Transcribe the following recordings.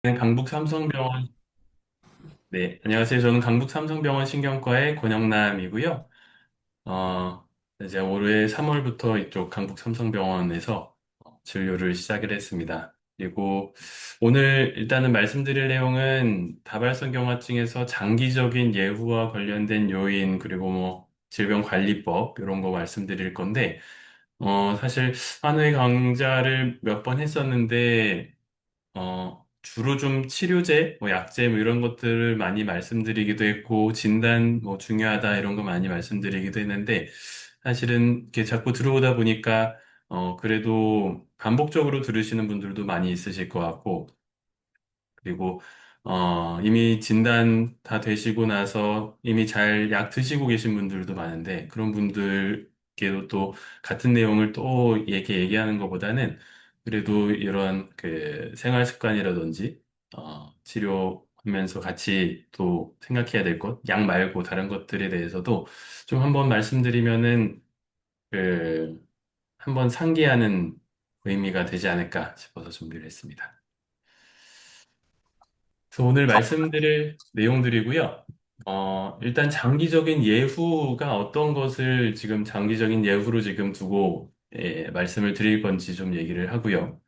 강북 삼성병원, 네, 안녕하세요. 저는 강북 삼성병원 신경과의 권영남이고요. 어, 이제 올해 3월부터 이쪽 강북 삼성병원에서 진료를 시작을 했습니다. 그리고 오늘 일단은 말씀드릴 내용은 다발성경화증에서 장기적인 예후와 관련된 요인, 그리고 뭐 질병관리법, 이런 거 말씀드릴 건데, 사실 한의 강좌를 몇 번 했었는데, 주로 좀 치료제, 뭐 약제, 뭐 이런 것들을 많이 말씀드리기도 했고, 진단 뭐 중요하다 이런 거 많이 말씀드리기도 했는데, 사실은 이렇게 자꾸 들어오다 보니까, 그래도 반복적으로 들으시는 분들도 많이 있으실 것 같고, 그리고 이미 진단 다 되시고 나서 이미 잘 약 드시고 계신 분들도 많은데 그런 분들께도 또 같은 내용을 또 이렇게 얘기하는 것보다는 그래도 이런 그 생활 습관이라든지 치료하면서 같이 또 생각해야 될 것, 약 말고 다른 것들에 대해서도 좀 한번 말씀드리면은 그 한번 상기하는 의미가 되지 않을까 싶어서 준비를 했습니다. 그래서 오늘 말씀드릴 내용들이고요. 일단 장기적인 예후가 어떤 것을 지금 장기적인 예후로 지금 두고 말씀을 드릴 건지 좀 얘기를 하고요.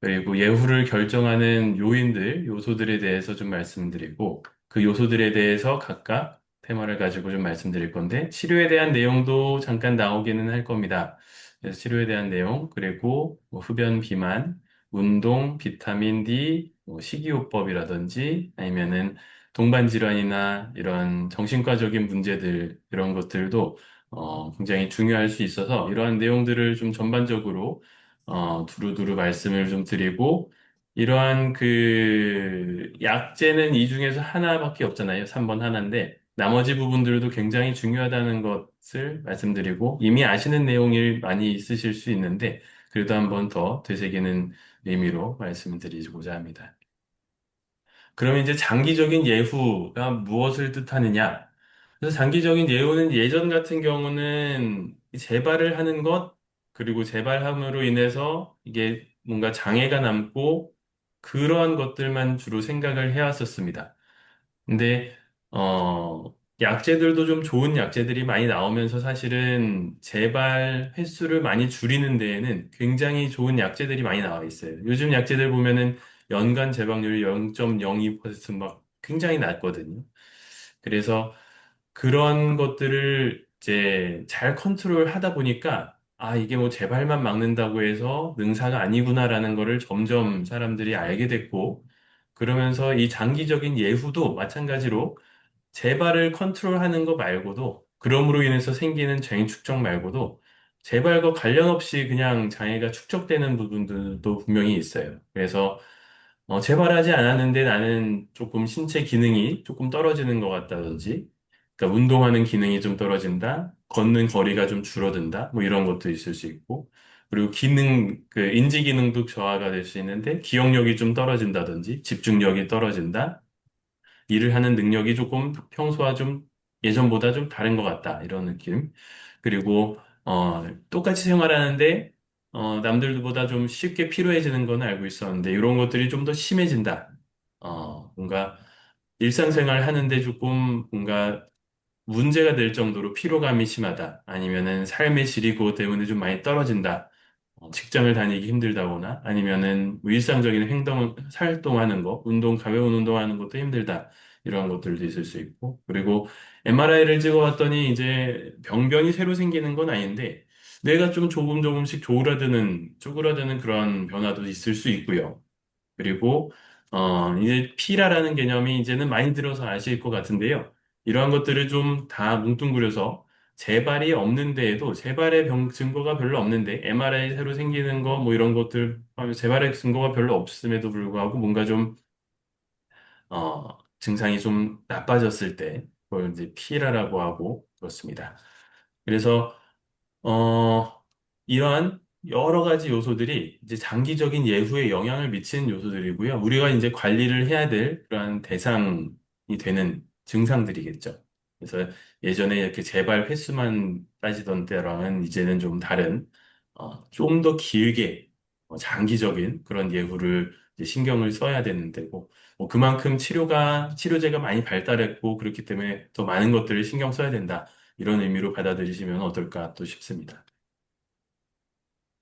그리고 예후를 결정하는 요인들, 요소들에 대해서 좀 말씀드리고, 그 요소들에 대해서 각각 테마를 가지고 좀 말씀드릴 건데, 치료에 대한 내용도 잠깐 나오기는 할 겁니다. 그래서 치료에 대한 내용, 그리고 뭐 흡연 비만, 운동, 비타민 D, 뭐 식이요법이라든지, 아니면은 동반질환이나 이런 정신과적인 문제들, 이런 것들도 굉장히 중요할 수 있어서, 이러한 내용들을 좀 전반적으로 두루두루 말씀을 좀 드리고, 이러한 그, 약제는 이 중에서 하나밖에 없잖아요. 3번 하나인데, 나머지 부분들도 굉장히 중요하다는 것을 말씀드리고, 이미 아시는 내용이 많이 있으실 수 있는데, 그래도 한번 더 되새기는 의미로 말씀을 드리고자 합니다. 그러면 이제 장기적인 예후가 무엇을 뜻하느냐? 그래서 장기적인 예후는 예전 같은 경우는 재발을 하는 것, 그리고 재발함으로 인해서 이게 뭔가 장애가 남고 그러한 것들만 주로 생각을 해왔었습니다. 근데, 약제들도 좀 좋은 약제들이 많이 나오면서 사실은 재발 횟수를 많이 줄이는 데에는 굉장히 좋은 약제들이 많이 나와 있어요. 요즘 약제들 보면은 연간 재방률이 0.02%막 굉장히 낮거든요. 그래서 그런 것들을 이제 잘 컨트롤 하다 보니까 아, 이게 뭐 재발만 막는다고 해서 능사가 아니구나라는 거를 점점 사람들이 알게 됐고 그러면서 이 장기적인 예후도 마찬가지로 재발을 컨트롤하는 거 말고도 그럼으로 인해서 생기는 장애 축적 말고도 재발과 관련 없이 그냥 장애가 축적되는 부분들도 분명히 있어요. 그래서 재발하지 않았는데 나는 조금 신체 기능이 조금 떨어지는 것 같다든지, 그러니까 운동하는 기능이 좀 떨어진다, 걷는 거리가 좀 줄어든다, 뭐 이런 것도 있을 수 있고, 그리고 그 인지 기능도 저하가 될 수 있는데 기억력이 좀 떨어진다든지, 집중력이 떨어진다, 일을 하는 능력이 조금 평소와 좀 예전보다 좀 다른 것 같다. 이런 느낌. 그리고, 똑같이 생활하는데, 남들보다 좀 쉽게 피로해지는 건 알고 있었는데, 이런 것들이 좀 더 심해진다. 뭔가 일상생활 하는데 조금 뭔가 문제가 될 정도로 피로감이 심하다. 아니면은 삶의 질이 그것 때문에 좀 많이 떨어진다. 직장을 다니기 힘들다거나 아니면은 뭐 일상적인 활동하는 거, 가벼운 운동하는 것도 힘들다. 이런 것들도 있을 수 있고. 그리고 MRI를 찍어봤더니 이제 병변이 새로 생기는 건 아닌데 뇌가 좀 조금씩 쪼그라드는 그런 변화도 있을 수 있고요. 그리고 이제 피라라는 개념이 이제는 많이 들어서 아실 것 같은데요. 이러한 것들을 좀 다 뭉뚱그려서 재발이 없는 데에도 재발의 증거가 별로 없는데 MRI 새로 생기는 거 뭐 이런 것들 재발의 증거가 별로 없음에도 불구하고 뭔가 좀 증상이 좀 나빠졌을 때 그걸 이제 피라라고 하고 그렇습니다. 그래서 이러한 여러 가지 요소들이 이제 장기적인 예후에 영향을 미치는 요소들이고요. 우리가 이제 관리를 해야 될 그러한 대상이 되는 증상들이겠죠. 그래서 예전에 이렇게 재발 횟수만 따지던 때랑은 이제는 좀 다른, 좀 더 길게, 장기적인 그런 예후를 이제 신경을 써야 되는 데고, 뭐 그만큼 치료제가 많이 발달했고, 그렇기 때문에 더 많은 것들을 신경 써야 된다. 이런 의미로 받아들이시면 어떨까 또 싶습니다.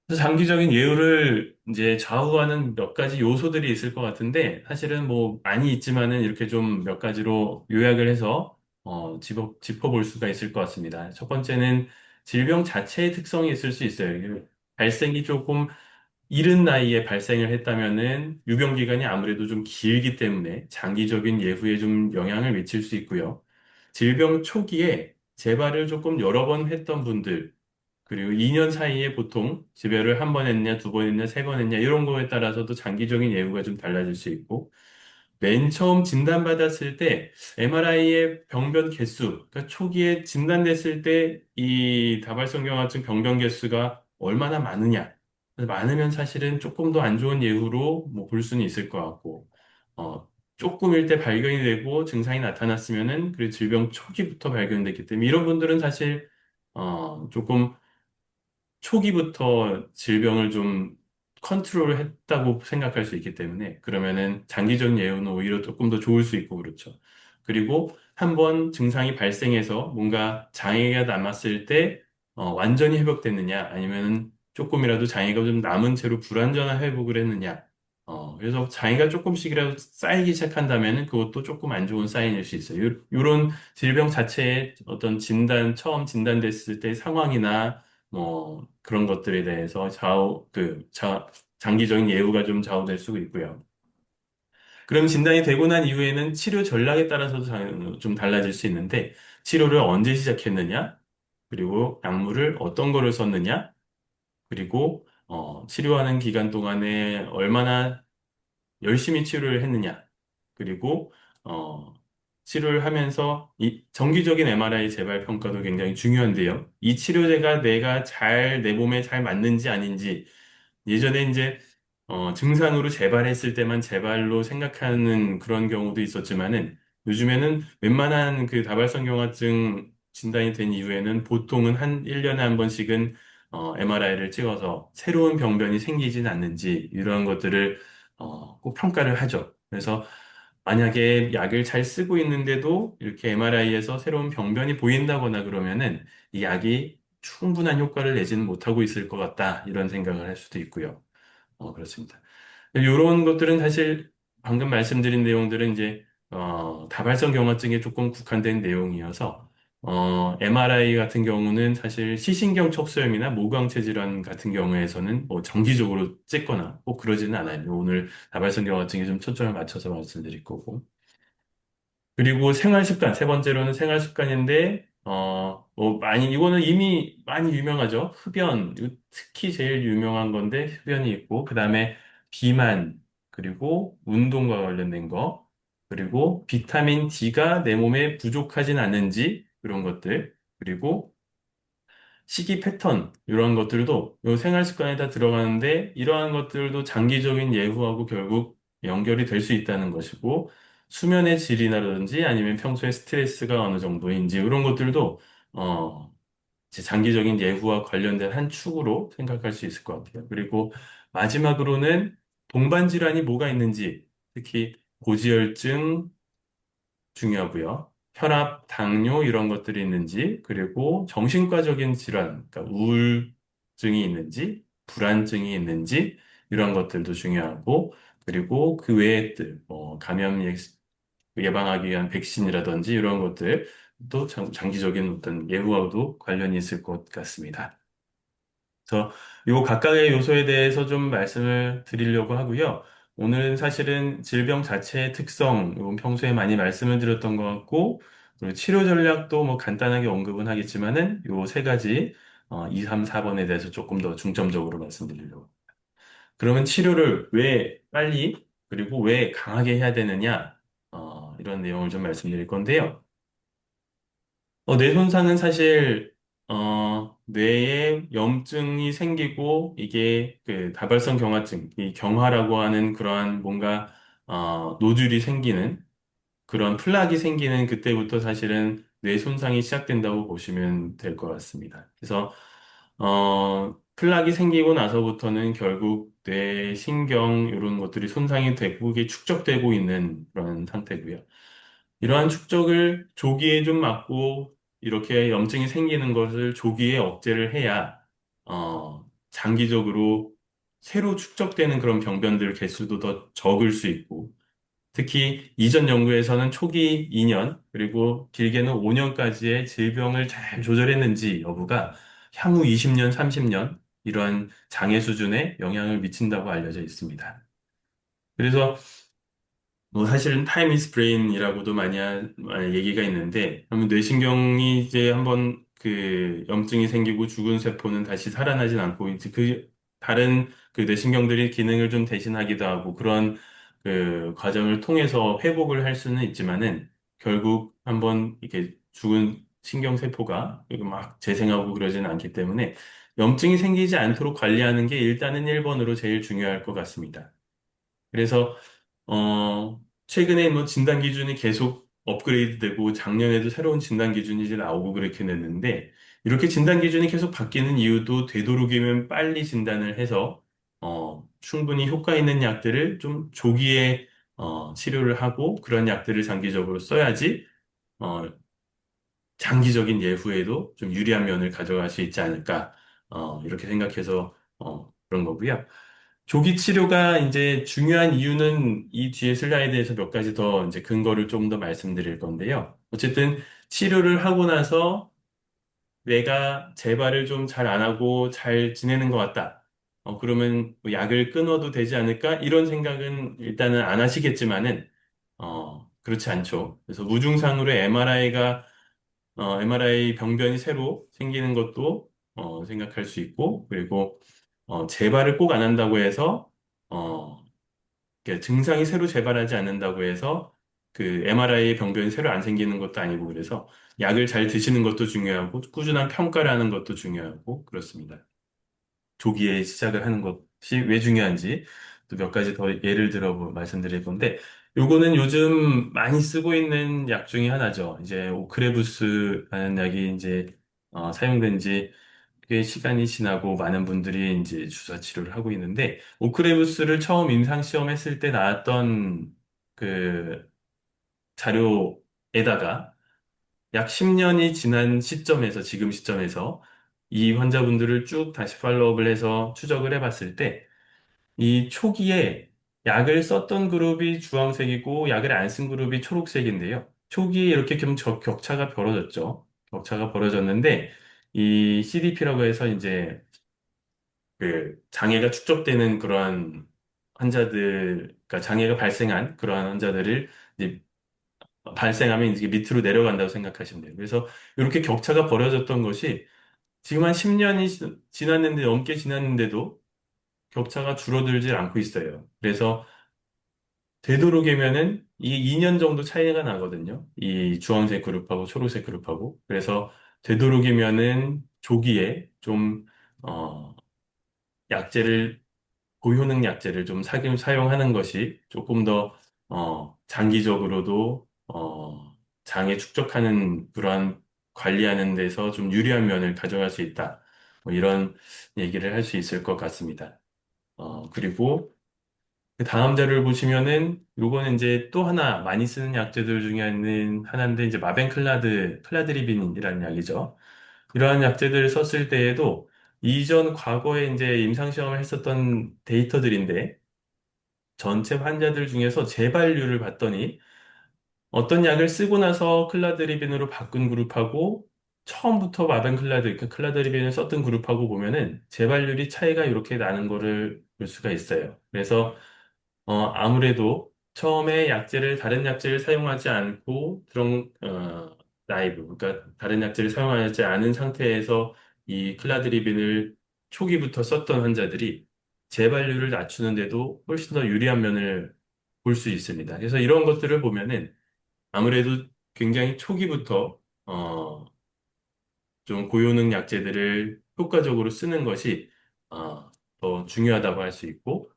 그래서 장기적인 예후를 이제 좌우하는 몇 가지 요소들이 있을 것 같은데, 사실은 뭐 많이 있지만은 이렇게 좀 몇 가지로 요약을 해서, 짚어볼 수가 있을 것 같습니다. 첫 번째는 질병 자체의 특성이 있을 수 있어요. 이게 발생이 조금 이른 나이에 발생을 했다면은 유병 기간이 아무래도 좀 길기 때문에 장기적인 예후에 좀 영향을 미칠 수 있고요. 질병 초기에 재발을 조금 여러 번 했던 분들, 그리고 2년 사이에 보통 집회를 한 번 했냐, 두 번 했냐, 세 번 했냐, 이런 거에 따라서도 장기적인 예후가 좀 달라질 수 있고, 맨 처음 진단받았을 때 MRI의 병변 개수, 그러니까 초기에 진단됐을 때 이 다발성 경화증 병변 개수가 얼마나 많으냐. 그래서 많으면 사실은 조금 더 안 좋은 예후로 뭐 볼 수는 있을 것 같고, 어, 조금일 때 발견이 되고 증상이 나타났으면은 그 질병 초기부터 발견됐기 때문에 이런 분들은 사실 조금 초기부터 질병을 좀 컨트롤 했다고 생각할 수 있기 때문에 그러면은 장기적인 예후는 오히려 조금 더 좋을 수 있고 그렇죠. 그리고 한번 증상이 발생해서 뭔가 장애가 남았을 때 완전히 회복됐느냐 아니면은 조금이라도 장애가 좀 남은 채로 불완전한 회복을 했느냐. 그래서 장애가 조금씩이라도 쌓이기 시작한다면은 그것도 조금 안 좋은 사인일 수 있어요. 이런 질병 자체의 어떤 처음 진단됐을 때 상황이나 뭐 그런 것들에 대해서 장기적인 예후가 좀 좌우될 수 있고요. 그럼 진단이 되고 난 이후에는 치료 전략에 따라서도 좀 달라질 수 있는데 치료를 언제 시작했느냐, 그리고 약물을 어떤 거를 썼느냐, 그리고 치료하는 기간 동안에 얼마나 열심히 치료를 했느냐, 그리고 어, 치료를 하면서 이 정기적인 MRI 재발 평가도 굉장히 중요한데요. 이 치료제가 내 몸에 잘 맞는지 아닌지 예전에 이제 증상으로 재발했을 때만 재발로 생각하는 그런 경우도 있었지만은 요즘에는 웬만한 그 다발성 경화증 진단이 된 이후에는 보통은 한 1년에 한 번씩은 MRI를 찍어서 새로운 병변이 생기진 않는지 이런 것들을 꼭 평가를 하죠. 그래서 만약에 약을 잘 쓰고 있는데도 이렇게 MRI에서 새로운 병변이 보인다거나 그러면은 이 약이 충분한 효과를 내지는 못하고 있을 것 같다. 이런 생각을 할 수도 있고요. 그렇습니다. 이런 것들은 사실 방금 말씀드린 내용들은 이제 다발성 경화증에 조금 국한된 내용이어서 MRI 같은 경우는 사실 시신경 척수염이나 모광체 질환 같은 경우에서는 뭐 정기적으로 찍거나 꼭 그러지는 않아요. 오늘 다발성 경화증에 좀 초점을 맞춰서 말씀드릴 거고. 그리고 생활 습관, 세 번째로는 생활 습관인데, 뭐, 이거는 이미 많이 유명하죠. 흡연, 이거 특히 제일 유명한 건데, 흡연이 있고, 그 다음에 비만, 그리고 운동과 관련된 거, 그리고 비타민 D가 내 몸에 부족하진 않은지, 그런 것들, 그리고 식이 패턴 이런 것들도 요 생활 습관에 다 들어가는데 이러한 것들도 장기적인 예후하고 결국 연결이 될 수 있다는 것이고 수면의 질이라든지 아니면 평소에 스트레스가 어느 정도인지 이런 것들도 어 이제 장기적인 예후와 관련된 한 축으로 생각할 수 있을 것 같아요. 그리고 마지막으로는 동반 질환이 뭐가 있는지 특히 고지혈증 중요하고요. 혈압, 당뇨 이런 것들이 있는지, 그리고 정신과적인 질환, 그러니까 우울증이 있는지, 불안증이 있는지 이런 것들도 중요하고, 그리고 그 외의 감염 예방하기 위한 백신이라든지 이런 것들도 장기적인 어떤 예후와도 관련이 있을 것 같습니다. 그래서 요 각각의 요소에 대해서 좀 말씀을 드리려고 하고요. 오늘은 사실은 질병 자체의 특성, 이건 평소에 많이 말씀을 드렸던 것 같고, 그리고 치료 전략도 뭐 간단하게 언급은 하겠지만은 요 세 가지, 2, 3, 4번에 대해서 조금 더 중점적으로 말씀드리려고. 그러면 치료를 왜 빨리, 그리고 왜 강하게 해야 되느냐, 이런 내용을 좀 말씀드릴 건데요. 뇌 손상은 사실 뇌에 염증이 생기고 이게 그 다발성 경화증, 이 경화라고 하는 그러한 뭔가 노즐이 생기는 그런 플락이 생기는 그때부터 사실은 뇌 손상이 시작된다고 보시면 될 것 같습니다. 그래서 플락이 생기고 나서부터는 결국 뇌, 신경 이런 것들이 손상이 되고 이게 축적되고 있는 그런 상태고요. 이러한 축적을 조기에 좀 막고 이렇게 염증이 생기는 것을 조기에 억제를 해야 장기적으로 새로 축적되는 그런 병변들 개수도 더 적을 수 있고 특히 이전 연구에서는 초기 2년 그리고 길게는 5년까지의 질병을 잘 조절했는지 여부가 향후 20년, 30년 이러한 장애 수준에 영향을 미친다고 알려져 있습니다. 그래서 뭐 사실은 타임 이즈 브레인이라고도 많이 얘기가 있는데 그러면 뇌신경이 이제 한번 그 염증이 생기고 죽은 세포는 다시 살아나진 않고 이제 그 다른 그 뇌신경들이 기능을 좀 대신하기도 하고 그런 그 과정을 통해서 회복을 할 수는 있지만은 결국 한번 이렇게 죽은 신경세포가 막 재생하고 그러지는 않기 때문에 염증이 생기지 않도록 관리하는 게 일단은 1번으로 제일 중요할 것 같습니다. 그래서 최근에 뭐 진단 기준이 계속 업그레이드 되고 작년에도 새로운 진단 기준이 이제 나오고 그렇게 됐는데 이렇게 진단 기준이 계속 바뀌는 이유도 되도록이면 빨리 진단을 해서 충분히 효과 있는 약들을 좀 조기에 치료를 하고 그런 약들을 장기적으로 써야지 어, 장기적인 예후에도 좀 유리한 면을 가져갈 수 있지 않을까 이렇게 생각해서 그런 거고요. 조기 치료가 이제 중요한 이유는 이 뒤에 슬라이드에서 몇 가지 더 이제 근거를 좀 더 말씀드릴 건데요. 어쨌든 치료를 하고 나서 내가 재발을 좀 잘 안 하고 잘 지내는 것 같다. 그러면 뭐 약을 끊어도 되지 않을까? 이런 생각은 일단은 안 하시겠지만은, 그렇지 않죠. 그래서 무증상으로 MRI 병변이 새로 생기는 것도 생각할 수 있고, 그리고 재발을 꼭 안 한다고 해서 어, 이렇게 증상이 새로 재발하지 않는다고 해서 그 MRI 병변이 새로 안 생기는 것도 아니고 그래서 약을 잘 드시는 것도 중요하고 꾸준한 평가를 하는 것도 중요하고 그렇습니다. 조기에 시작을 하는 것이 왜 중요한지 또 몇 가지 더 예를 들어 말씀드릴 건데 요거는 요즘 많이 쓰고 있는 약 중에 하나죠. 이제 오크레부스라는 약이 이제 사용된 지 꽤 시간이 지나고 많은 분들이 이제 주사 치료를 하고 있는데 오크레부스를 처음 임상 시험했을 때 나왔던 그 자료에다가 약 10년이 지난 시점에서 지금 시점에서 이 환자분들을 쭉 다시 팔로우업을 해서 추적을 해봤을 때 이 초기에 약을 썼던 그룹이 주황색이고 약을 안 쓴 그룹이 초록색인데요. 초기에 이렇게 좀 격차가 벌어졌죠. 격차가 벌어졌는데 이 CDP라고 해서 이제 그 장애가 축적되는 그러한 환자들, 그러니까 장애가 발생한 그러한 환자들을 이제 발생하면 이제 밑으로 내려간다고 생각하시면 돼요. 그래서 이렇게 격차가 벌어졌던 것이 지금 한 10년이 지났는데 넘게 지났는데도 격차가 줄어들지 않고 있어요. 그래서 되도록이면은 이 2년 정도 차이가 나거든요. 이 주황색 그룹하고 초록색 그룹하고. 그래서 되도록이면은 조기에 좀, 약제를 고효능 약제를 좀 사용하는 것이 조금 더, 장기적으로도, 장에 축적하는 그러한 관리하는 데서 좀 유리한 면을 가져갈 수 있다. 뭐 이런 얘기를 할 수 있을 것 같습니다. 그리고 그 다음 자료를 보시면은 요거는 이제 또 하나 많이 쓰는 약제들 중에 있는 하나인데 이제 클라드리빈이라는 약이죠. 이러한 약제들을 썼을 때에도 이전 과거에 이제 임상시험을 했었던 데이터들인데 전체 환자들 중에서 재발률을 봤더니 어떤 약을 쓰고 나서 클라드리빈으로 바꾼 그룹하고 처음부터 마벤클라드, 그 클라드리빈을 썼던 그룹하고 보면은 재발률이 차이가 이렇게 나는 거를 볼 수가 있어요. 그래서 아무래도 처음에 다른 약제를 사용하지 않고, 라이브, 그러니까 다른 약제를 사용하지 않은 상태에서 이 클라드리빈을 초기부터 썼던 환자들이 재발률을 낮추는데도 훨씬 더 유리한 면을 볼 수 있습니다. 그래서 이런 것들을 보면은 아무래도 굉장히 초기부터, 좀 고효능 약제들을 효과적으로 쓰는 것이, 더 중요하다고 할 수 있고,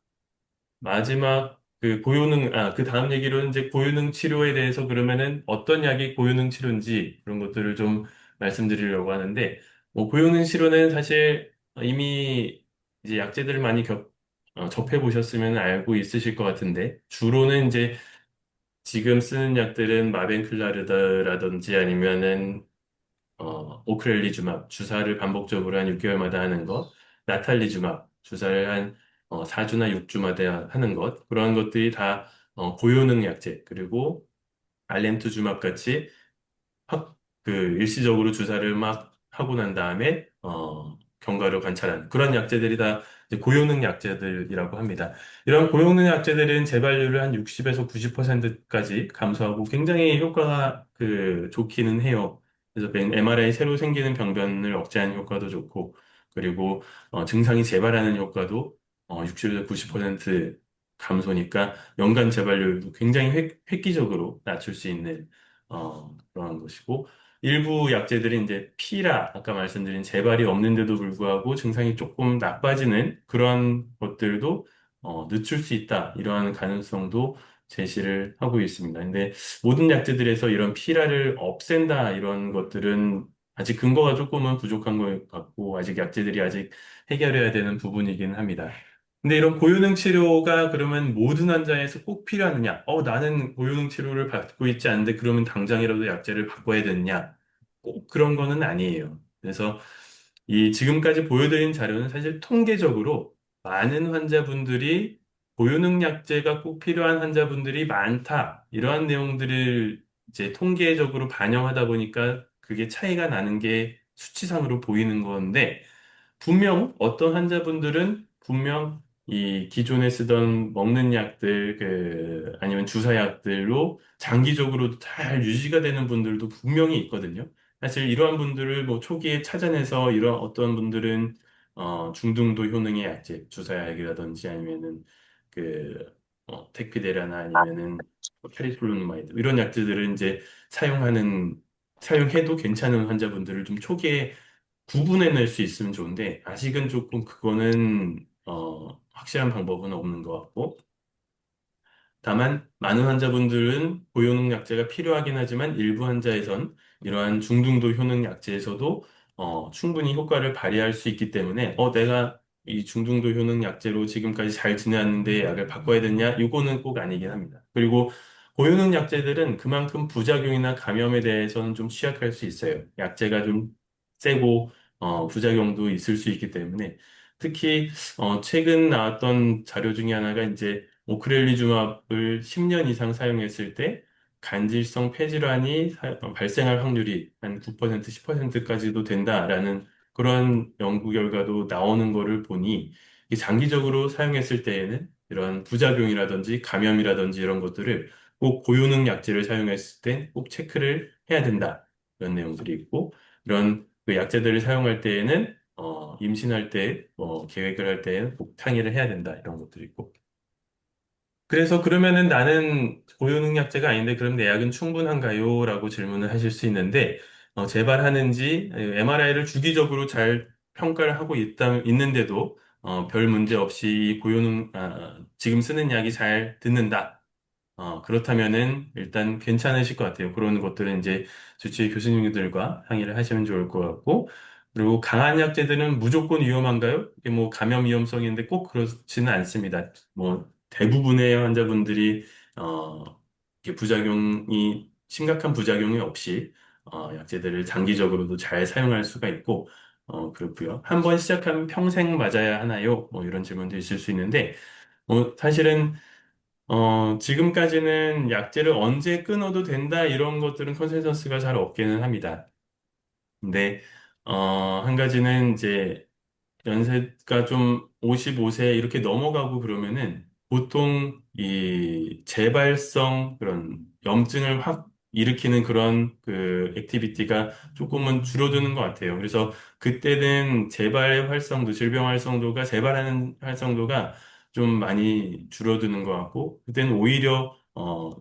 마지막 그 다음 얘기로는 이제 고유능 치료에 대해서 그러면은 어떤 약이 고유능 치료인지 그런 것들을 좀 말씀드리려고 하는데, 뭐 고유능 치료는 사실 이미 이제 약재들을 많이 접해 보셨으면 알고 있으실 것 같은데, 주로는 이제 지금 쓰는 약들은 마벤클라르다라든지 아니면은 오크렐리주맙 주사를 반복적으로 한 6개월마다 하는 것, 나탈리주맙 주사를 한 4주나 6주마다 하는 것, 그런 것들이 다 고효능 약제, 그리고 알렌투주맙 같이 확, 일시적으로 주사를 막 하고 난 다음에, 경과를 관찰한 그런 약제들이 다 이제 고효능 약제들이라고 합니다. 이런 고효능 약제들은 재발률을 한 60에서 90%까지 감소하고 굉장히 효과가 좋기는 해요. 그래서 MRI 새로 생기는 병변을 억제하는 효과도 좋고, 그리고 증상이 재발하는 효과도 60에서 90% 감소니까 연간 재발률도 굉장히 획기적으로 낮출 수 있는 그러한 것이고, 일부 약제들이 이제 피라, 아까 말씀드린 재발이 없는데도 불구하고 증상이 조금 나빠지는 그런 것들도 늦출 수 있다. 이러한 가능성도 제시를 하고 있습니다. 근데 모든 약제들에서 이런 피라를 없앤다. 이런 것들은 아직 근거가 조금은 부족한 것 같고, 아직 약제들이 아직 해결해야 되는 부분이긴 합니다. 근데 이런 고효능 치료가 그러면 모든 환자에서 꼭 필요하느냐? 나는 고효능 치료를 받고 있지 않은데 그러면 당장이라도 약제를 바꿔야 되느냐? 꼭 그런 거는 아니에요. 그래서 이 지금까지 보여드린 자료는 사실 통계적으로 많은 환자분들이 고효능 약제가 꼭 필요한 환자분들이 많다. 이러한 내용들을 이제 통계적으로 반영하다 보니까 그게 차이가 나는 게 수치상으로 보이는 건데, 분명 어떤 환자분들은 분명 이 기존에 쓰던 먹는 약들, 아니면 주사약들로 장기적으로 잘 유지가 되는 분들도 분명히 있거든요. 사실 이러한 분들을 뭐 초기에 찾아내서 이런 어떤 분들은 중등도 효능의 약제, 주사약이라든지 아니면은 택피데라나 아니면은 페리솔로누마이드 이런 약들을 이제 사용하는 사용해도 괜찮은 환자분들을 좀 초기에 구분해낼 수 있으면 좋은데, 아직은 조금 그거는, 확실한 방법은 없는 것 같고, 다만, 많은 환자분들은 고효능 약제가 필요하긴 하지만, 일부 환자에선 이러한 중등도 효능 약제에서도, 충분히 효과를 발휘할 수 있기 때문에, 내가 이 중등도 효능 약제로 지금까지 잘 지내왔는데 약을 바꿔야 되냐? 이거는 꼭 아니긴 합니다. 그리고 고효능 약제들은 그만큼 부작용이나 감염에 대해서는 좀 취약할 수 있어요. 약제가 좀 세고, 부작용도 있을 수 있기 때문에, 특히 최근 나왔던 자료 중에 하나가 이제 오크렐리주맙을 10년 이상 사용했을 때 간질성 폐질환이 발생할 확률이 한 9%, 10%까지도 된다라는 그런 연구 결과도 나오는 거를 보니, 이 장기적으로 사용했을 때에는 이런 부작용이라든지 감염이라든지 이런 것들을 꼭 고효능 약제를 사용했을 때 꼭 체크를 해야 된다. 이런 내용들이 있고, 이런 약제들을 사용할 때에는 임신할 때, 계획을 할 때에는 꼭 상의를 해야 된다. 이런 것들이 있고. 그래서 그러면은 나는 고효능약제가 아닌데 그럼 내 약은 충분한가요? 라고 질문을 하실 수 있는데, 재발하는지 MRI를 주기적으로 잘 평가를 하고 있는데도 별 문제 없이 이 지금 쓰는 약이 잘 듣는다. 그렇다면은 일단 괜찮으실 것 같아요. 그런 것들은 이제 주치의 교수님들과 상의를 하시면 좋을 것 같고, 그리고 강한 약제들은 무조건 위험한가요? 이게 뭐 감염 위험성인데 꼭 그렇지는 않습니다. 뭐 대부분의 환자분들이 어, 이렇게 심각한 부작용이 없이 약제들을 장기적으로도 잘 사용할 수가 있고, 그렇고요. 한 번 시작하면 평생 맞아야 하나요? 뭐 이런 질문도 있을 수 있는데, 사실은 지금까지는 약제를 언제 끊어도 된다 이런 것들은 컨센서스가 잘 없기는 합니다. 근데 한 가지는 이제 연세가 좀 55세 이렇게 넘어가고 그러면은 보통 이 재발성 그런 염증을 확 일으키는 그런 액티비티가 조금은 줄어드는 것 같아요. 그래서 그때는 재발의 활성도, 질병 활성도가, 재발하는 활성도가 좀 많이 줄어드는 것 같고, 그때는 오히려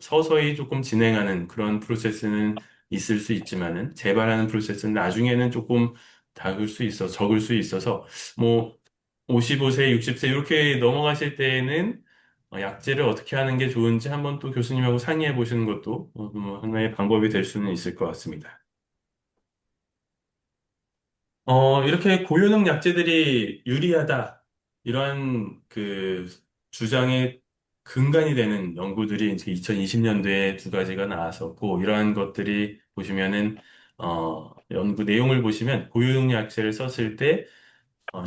서서히 조금 진행하는 그런 프로세스는 있을 수 있지만은, 재발하는 프로세스는 나중에는 조금 적을 수 있어서, 뭐 55세, 60세 이렇게 넘어가실 때에는 약제를 어떻게 하는 게 좋은지 한번 또 교수님하고 상의해 보시는 것도 하나의 방법이 될 수는 있을 것 같습니다. 이렇게 고효능 약제들이 유리하다. 이러한 그 주장의 근간이 되는 연구들이 이제 2020년도에 두 가지가 나왔었고, 이러한 것들이 보시면은, 연구 내용을 보시면 고효능 약제를 썼을 때,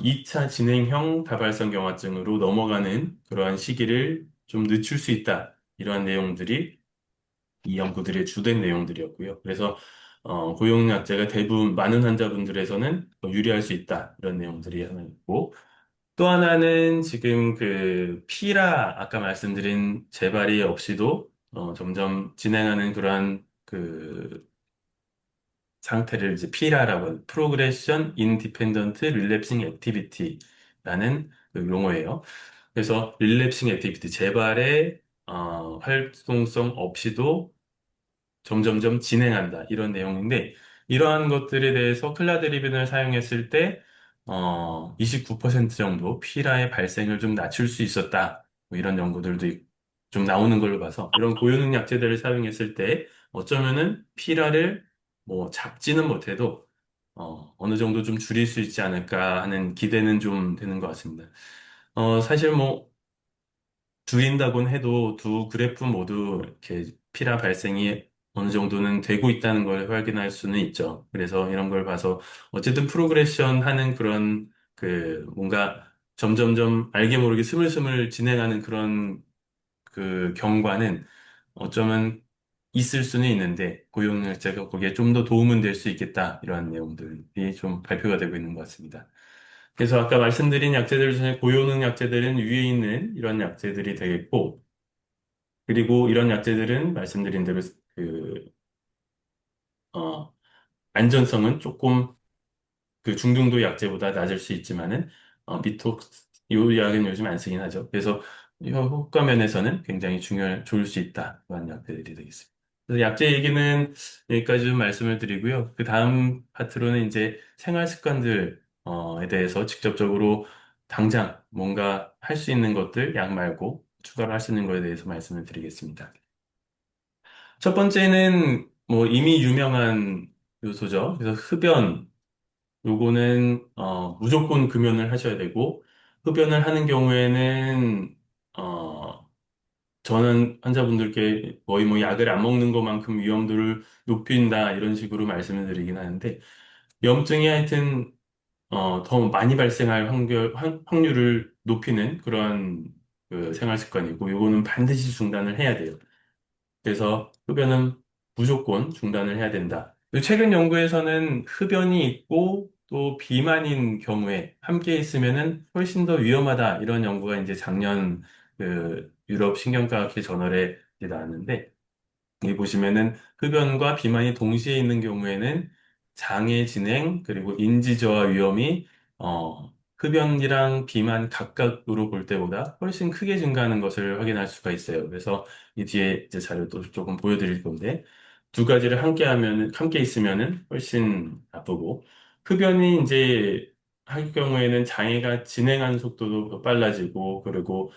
2차 진행형 다발성 경화증으로 넘어가는 그러한 시기를 좀 늦출 수 있다. 이러한 내용들이 이 연구들의 주된 내용들이었고요. 그래서 고용약제가 대부분 많은 환자분들에서는 더 유리할 수 있다. 이런 내용들이 하나 있고 또 하나는 지금 그 피라 아까 말씀드린 재발이 없이도 점점 진행하는 그러한 그 상태를 이제 피라라고 하는 Progression Independent Relapsing Activity라는 그 용어예요. 그래서 릴랩싱 액티비티 재발의 활동성 없이도 점점점 진행한다. 이런 내용인데, 이러한 것들에 대해서 클라드리빈을 사용했을 때, 29% 정도 피라의 발생을 좀 낮출 수 있었다. 뭐 이런 연구들도 좀 나오는 걸로 봐서, 이런 고효능 약제들을 사용했을 때, 어쩌면은 피라를 뭐 잡지는 못해도, 어느 정도 좀 줄일 수 있지 않을까 하는 기대는 좀 되는 것 같습니다. 사실 뭐, 줄인다곤 해도 두 그래프 모두 이렇게 피라 발생이 어느 정도는 되고 있다는 걸 확인할 수는 있죠. 그래서 이런 걸 봐서 어쨌든 프로그레션 하는 그런 그 뭔가 점점점 알게 모르게 스물스물 진행하는 그런 그 경과는 어쩌면 있을 수는 있는데 고용약자가 거기에 좀 더 도움은 될 수 있겠다. 이러한 내용들이 좀 발표가 되고 있는 것 같습니다. 그래서 아까 말씀드린 약제들 중에 고효능 약제들은 위에 있는 이런 약제들이 되겠고, 그리고 이런 약제들은 말씀드린 대로 그, 어, 안전성은 조금 그 중등도 약제보다 낮을 수 있지만은 미톡스 요 약은 요즘 안 쓰긴 하죠. 그래서 이 효과 면에서는 굉장히 좋을 수 있다. 그런 약제들이 되겠습니다. 그래서 약제 얘기는 여기까지 좀 말씀을 드리고요. 그 다음 파트로는 이제 생활 습관들에 대해서 직접적으로 당장 뭔가 할 수 있는 것들, 약 말고 추가로 할 수 있는 거에 대해서 말씀을 드리겠습니다. 첫 번째는 뭐 이미 유명한 요소죠. 그래서 흡연, 요거는 무조건 금연을 하셔야 되고 흡연을 하는 경우에는 저는 환자분들께 거의 뭐 약을 안 먹는 것만큼 위험도를 높인다 이런 식으로 말씀을 드리긴 하는데 염증이 하여튼 더 많이 발생할 확률을 높이는 그러한 그 생활 습관이고 요거는 반드시 중단을 해야 돼요. 그래서 흡연은 무조건 중단을 해야 된다. 최근 연구에서는 흡연이 있고 또 비만인 경우에 함께 있으면은 훨씬 더 위험하다. 이런 연구가 이제 작년 그 유럽 신경과학회 저널에 이제 나왔는데 여기 보시면은 흡연과 비만이 동시에 있는 경우에는 장애 진행 그리고 인지 저하 위험이 흡연이랑 비만 각각으로 볼 때보다 훨씬 크게 증가하는 것을 확인할 수가 있어요. 그래서 이 뒤에 이제 자료도 조금 보여드릴 건데 두 가지를 함께 있으면은 훨씬 나쁘고 흡연이 이제 할 경우에는 장애가 진행하는 속도도 더 빨라지고 그리고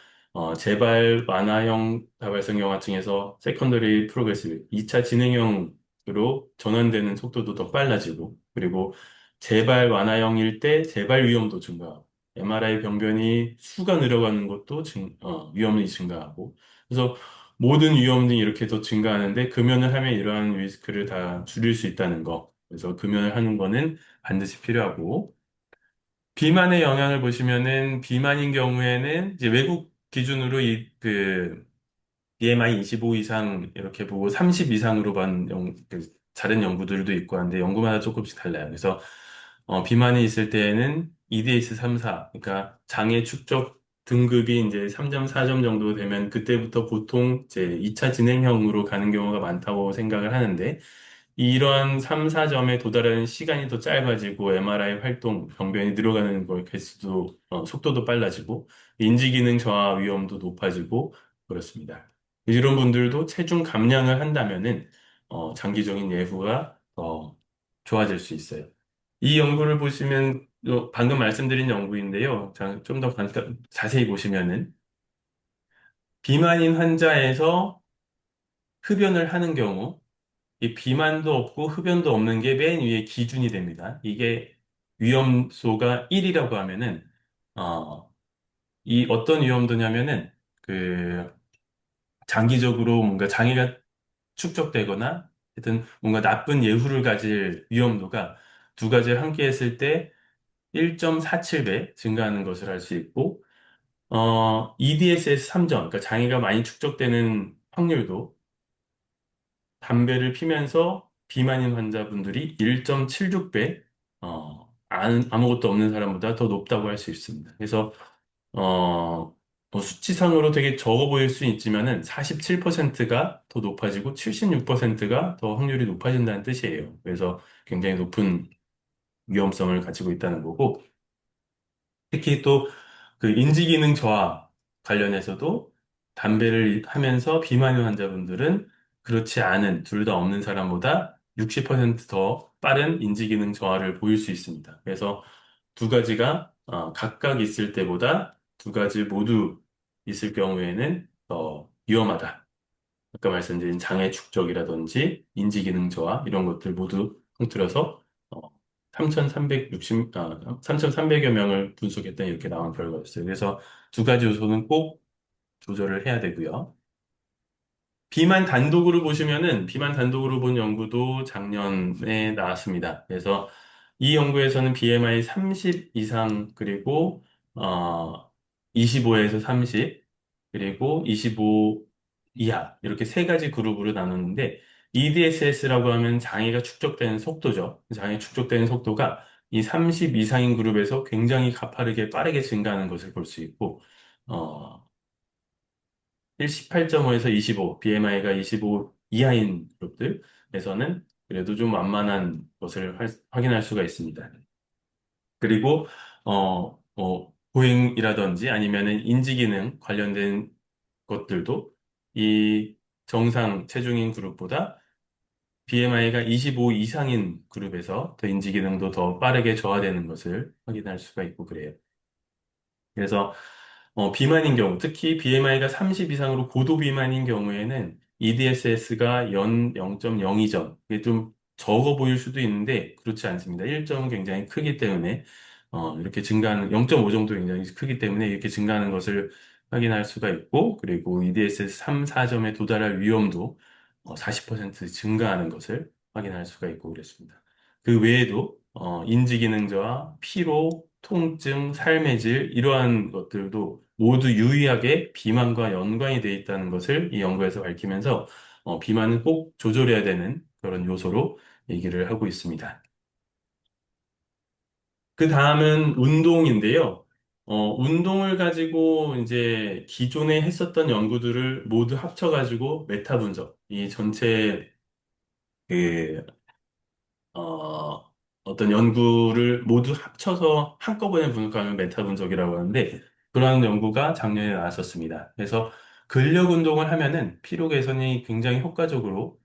재발 완화형 다발성 경화증에서 세컨더리 프로그레시브 2차 진행형으로 전환되는 속도도 더 빨라지고 그리고 재발 완화형일 때 재발 위험도 증가하고 MRI 병변이 수가 늘어가는 것도 위험이 증가하고 그래서 모든 위험들이 이렇게 더 증가하는데 금연을 하면 이러한 리스크를 다 줄일 수 있다는 거. 그래서 금연을 하는 거는 반드시 필요하고 비만의 영향을 보시면은 비만인 경우에는 이제 외국 기준으로 BMI 25 이상 이렇게 보고 30 이상으로 다른 연구들도 있고 한데 연구마다 조금씩 달라요. 그래서 비만이 있을 때에는 EDS 3, 4 그러니까 장애 축적 등급이 이제 3점, 4점 정도 되면 그때부터 보통 이제 2차 진행형으로 가는 경우가 많다고 생각을 하는데 이러한 3, 4점에 도달하는 시간이 더 짧아지고 MRI 활동, 병변이 늘어가는 걸 개수도, 속도도 빨라지고 인지기능 저하 위험도 높아지고 그렇습니다. 이런 분들도 체중 감량을 한다면은 장기적인 예후가 더 좋아질 수 있어요. 이 연구를 보시면 방금 말씀드린 연구인데요. 좀 더 자세히 보시면은 비만인 환자에서 흡연을 하는 경우 이 비만도 없고 흡연도 없는 게 맨 위에 기준이 됩니다. 이게 위험소가 1이라고 하면은, 이 어떤 위험도냐면은, 그, 장기적으로 뭔가 장애가 축적되거나, 하여튼 뭔가 나쁜 예후를 가질 위험도가 두 가지를 함께 했을 때 1.47배 증가하는 것을 알 수 있고, EDSS 3점, 그러니까 장애가 많이 축적되는 확률도 담배를 피면서 비만인 환자분들이 1.76배, 아무것도 없는 사람보다 더 높다고 할 수 있습니다. 그래서, 뭐 수치상으로 되게 적어 보일 수 있지만은 47%가 더 높아지고 76%가 더 확률이 높아진다는 뜻이에요. 그래서 굉장히 높은 위험성을 가지고 있다는 거고, 특히 또 그 인지기능 저하 관련해서도 담배를 하면서 비만인 환자분들은 그렇지 않은 둘 다 없는 사람보다 60%더 빠른 인지기능 저하를 보일 수 있습니다. 그래서 두 가지가 각각 있을 때보다 두 가지 모두 있을 경우에는 더 위험하다. 아까 말씀드린 장애 축적이라든지 인지기능 저하 이런 것들 모두 통틀어서 3,300여 명을 분석했더니 이렇게 나온 결과였어요. 그래서 두 가지 요소는 꼭 조절을 해야 되고요. 비만 단독으로 보시면은 비만 단독으로 본 연구도 작년에 나왔습니다. 그래서 이 연구에서는 BMI 30 이상 그리고 25에서 30 그리고 25 이하 이렇게 세 가지 그룹으로 나눴는데 EDSS라고 하면 장애가 축적되는 속도죠. 장애 축적되는 속도가 이 30 이상인 그룹에서 굉장히 가파르게 빠르게 증가하는 것을 볼 수 있고 어, 18.5에서 25, BMI가 25 이하인 그룹들에서는 그래도 좀 완만한 것을 확인할 수가 있습니다. 그리고 보행이라든지 아니면은 인지기능 관련된 것들도 이 정상 체중인 그룹보다 BMI가 25 이상인 그룹에서 더 인지기능도 더 빠르게 저하되는 것을 확인할 수가 있고 그래요. 그래서 비만인 경우, 특히 BMI가 30 이상으로 고도 비만인 경우에는 EDSS가 연 0.02점, 이게 좀 적어 보일 수도 있는데 그렇지 않습니다. 1점은 굉장히 크기 때문에 이렇게 증가하는 0.5 정도 굉장히 크기 때문에 이렇게 증가하는 것을 확인할 수가 있고 그리고 EDSS 3, 4점에 도달할 위험도 40% 증가하는 것을 확인할 수가 있고 그랬습니다. 그 외에도 인지기능 저하, 피로, 통증, 삶의 질 이러한 것들도 모두 유의하게 비만과 연관이 돼 있다는 것을 이 연구에서 밝히면서 비만은 꼭 조절해야 되는 그런 요소로 얘기를 하고 있습니다. 그 다음은 운동인데요. 운동을 가지고 이제 기존에 했었던 연구들을 모두 합쳐가지고 메타 분석, 이 전체 그 어, 어떤 연구를 모두 합쳐서 한꺼번에 분석하면 메타 분석이라고 하는데 그러한 연구가 작년에 나왔었습니다. 그래서 근력 운동을 하면은 피로 개선이 굉장히 효과적으로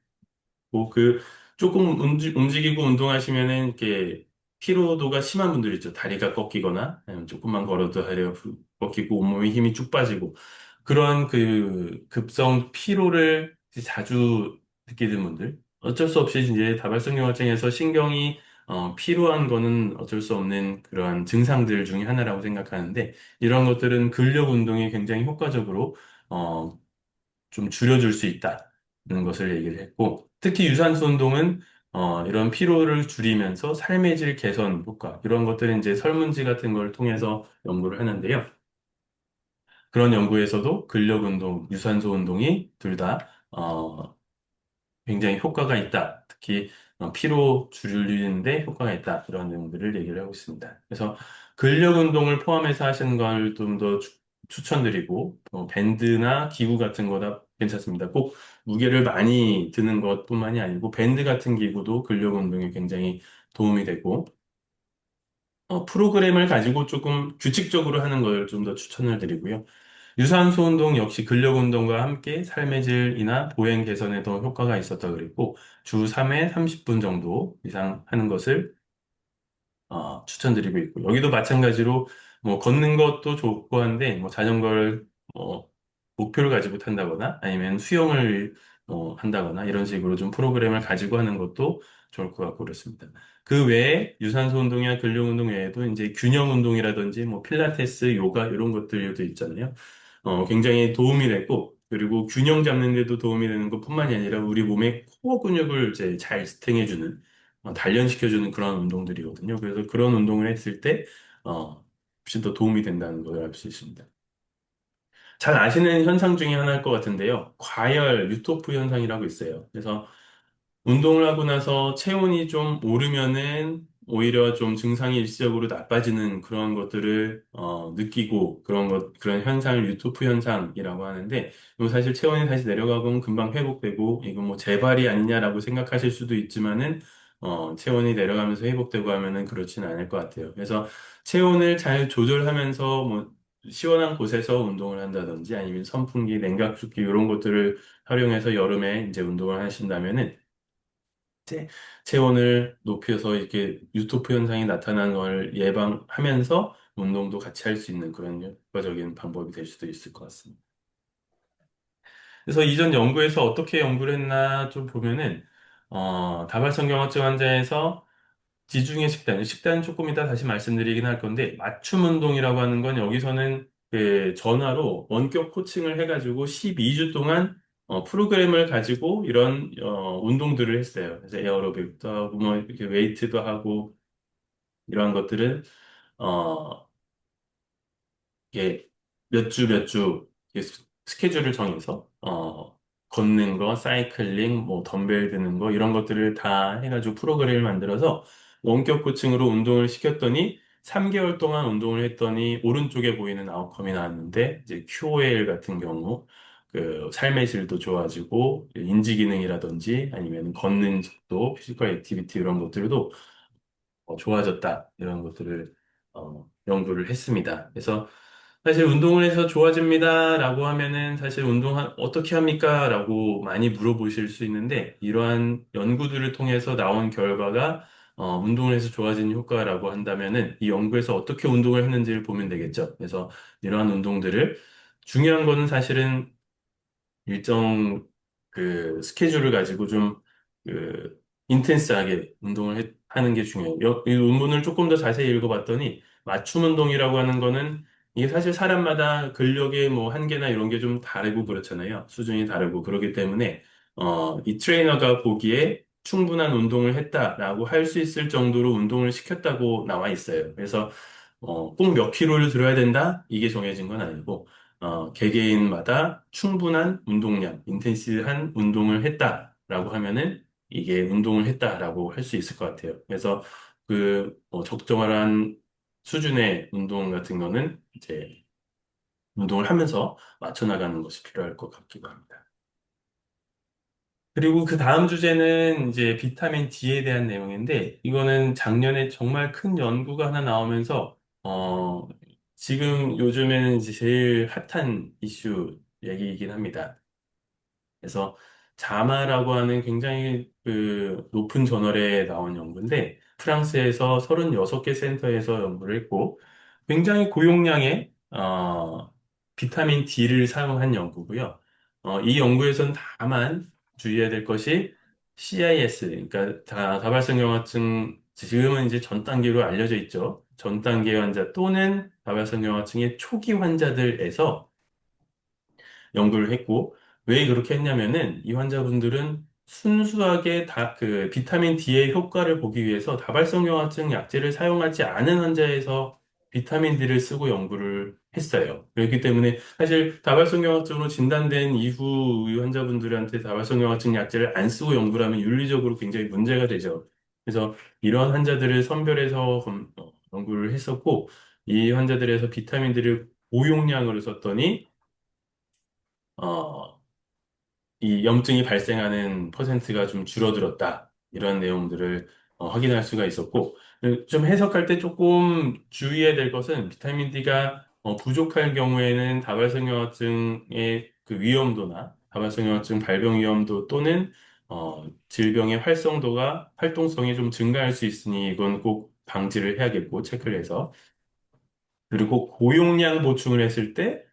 그 조금 움직이고 운동하시면은 이렇게 피로도가 심한 분들 있죠. 다리가 꺾이거나 아니면 조금만 걸어도 다리가 꺾이고 온몸에 힘이 쭉 빠지고 그런 그 급성 피로를 자주 느끼는 분들 어쩔 수 없이 이제 다발성경화증에서 신경이 피로한 거는 어쩔 수 없는 그러한 증상들 중에 하나라고 생각하는데 이런 것들은 근력 운동이 굉장히 효과적으로 어, 좀 줄여줄 수 있다는 것을 얘기를 했고, 특히 유산소 운동은 이런 피로를 줄이면서 삶의 질 개선 효과, 이런 것들은 이제 설문지 같은 걸 통해서 연구를 하는데요. 그런 연구에서도 근력 운동, 유산소 운동이 둘 다, 굉장히 효과가 있다. 특히 피로 줄이는데 효과가 있다. 이런 내용들을 얘기를 하고 있습니다. 그래서 근력 운동을 포함해서 하시는 걸 좀 더 추천드리고 밴드나 기구 같은 거다 괜찮습니다. 꼭 무게를 많이 드는 것뿐만이 아니고 밴드 같은 기구도 근력 운동에 굉장히 도움이 되고 프로그램을 가지고 조금 규칙적으로 하는 걸 좀 더 추천을 드리고요. 유산소 운동 역시 근력 운동과 함께 삶의 질이나 보행 개선에도 효과가 있었다 그랬고 주 3회 30분 정도 이상 하는 것을 추천드리고 있고 여기도 마찬가지로 뭐 걷는 것도 좋고 한데 뭐 자전거를 뭐 목표를 가지고 탄다거나 아니면 수영을 한다거나 이런 식으로 좀 프로그램을 가지고 하는 것도 좋을 것 같고 그렇습니다. 그 외에 유산소 운동이나 근력 운동 외에도 이제 균형 운동이라든지 뭐 필라테스, 요가 이런 것들도 있잖아요. 굉장히 도움이 되고 그리고 균형 잡는 데도 도움이 되는 것뿐만이 아니라 우리 몸의 코어 근육을 이제 잘 스팅해주는 단련시켜주는 그런 운동들이거든요. 그래서 그런 운동을 했을 때 훨씬 더 도움이 된다는 걸 알 수 있습니다. 잘 아시는 현상 중에 하나일 것 같은데요. 과열, 유토프 현상이라고 있어요. 그래서 운동을 하고 나서 체온이 좀 오르면은 오히려 좀 증상이 일시적으로 나빠지는 그런 것들을 느끼고 그런 현상을 유토프 현상이라고 하는데, 이거 사실 체온이 다시 내려가면 금방 회복되고, 이거 뭐 재발이 아니냐라고 생각하실 수도 있지만은, 체온이 내려가면서 회복되고 하면은 그렇진 않을 것 같아요. 그래서 체온을 잘 조절하면서 뭐 시원한 곳에서 운동을 한다든지 아니면 선풍기, 냉각수기 이런 것들을 활용해서 여름에 이제 운동을 하신다면은 이제 체온을 높여서 이렇게 유토프 현상이 나타나는 걸 예방하면서 운동도 같이 할 수 있는 그런 효과적인 방법이 될 수도 있을 것 같습니다. 그래서 이전 연구에서 어떻게 연구를 했나 좀 보면은 다발성 경화증 환자에서 지중해 식단은 조금 이따 다시 말씀드리긴 할 건데, 맞춤 운동이라고 하는 건 여기서는 그 전화로 원격 코칭을 해가지고 12주 동안 프로그램을 가지고 이런 운동들을 했어요. 그래서 에어로빅도 하고 뭐 이렇게 웨이트도 하고 이러한 것들을 어, 이게 몇 주 스케줄을 정해서 걷는 거, 사이클링, 뭐 덤벨 드는 거 이런 것들을 다 해가지고 프로그램을 만들어서 원격 코칭으로 운동을 시켰더니 3개월 동안 운동을 했더니 오른쪽에 보이는 아웃컴이 나왔는데 이제 QOL 같은 경우 그 삶의 질도 좋아지고 인지 기능이라든지 아니면 걷는 속도, 피지컬 액티비티 이런 것들도 좋아졌다. 이런 것들을 연구를 했습니다. 그래서 사실 운동을 해서 좋아집니다라고 하면은 사실 운동 어떻게 합니까? 라고 많이 물어보실 수 있는데 이러한 연구들을 통해서 나온 결과가 운동을 해서 좋아지는 효과라고 한다면은 이 연구에서 어떻게 운동을 했는지를 보면 되겠죠. 그래서 이러한 운동들을 중요한 거는 사실은 일정 그 스케줄을 가지고 좀 그 인텐스하게 하는 게 중요해요. 이 논문을 조금 더 자세히 읽어봤더니 맞춤 운동이라고 하는 거는 이게 사실 사람마다 근력의 뭐 한계나 이런 게 좀 다르고 그렇잖아요. 수준이 다르고 그렇기 때문에 이 트레이너가 보기에 충분한 운동을 했다라고 할 수 있을 정도로 운동을 시켰다고 나와 있어요. 그래서 꼭 몇 킬로를 들어야 된다? 이게 정해진 건 아니고 개개인마다 충분한 운동량, 인텐시한 운동을 했다라고 하면은 이게 운동을 했다라고 할 수 있을 것 같아요. 그래서 적정한 수준의 운동 같은 거는 이제 운동을 하면서 맞춰 나가는 것이 필요할 것 같기도 합니다. 그리고 그 다음 주제는 이제 비타민 D에 대한 내용인데, 이거는 작년에 정말 큰 연구가 하나 나오면서, 지금 요즘에는 이제 제일 핫한 이슈 얘기이긴 합니다. 그래서 자마라고 하는 굉장히 그 높은 저널에 나온 연구인데, 프랑스에서 36개 센터에서 연구를 했고, 굉장히 고용량의, 비타민 D를 사용한 연구고요. 이 연구에서는 다만 주의해야 될 것이 CIS, 그러니까 다발성경화증, 지금은 이제 전 단계로 알려져 있죠. 전 단계 환자 또는 다발성경화증의 초기 환자들에서 연구를 했고, 왜 그렇게 했냐면은 이 환자분들은 순수하게 그 비타민 D의 효과를 보기 위해서 다발성경화증 약제를 사용하지 않은 환자에서 비타민 D를 쓰고 연구를 했어요. 그렇기 때문에 사실 다발성경화증으로 진단된 이후 이 환자분들한테 다발성경화증 약제를 안 쓰고 연구를 하면 윤리적으로 굉장히 문제가 되죠. 그래서 이런 환자들을 선별해서 연구를 했었고, 이 환자들에서 비타민들을 고용량으로 썼더니 어, 이 염증이 발생하는 퍼센트가 좀 줄어들었다. 이런 내용들을 확인할 수가 있었고, 좀 해석할 때 조금 주의해야 될 것은 비타민 D가 부족할 경우에는 다발성경화증의 그 위험도나 다발성경화증 발병 위험도 또는 질병의 활동성이 좀 증가할 수 있으니 이건 꼭 방지를 해야겠고, 체크를 해서. 그리고 고용량 보충을 했을 때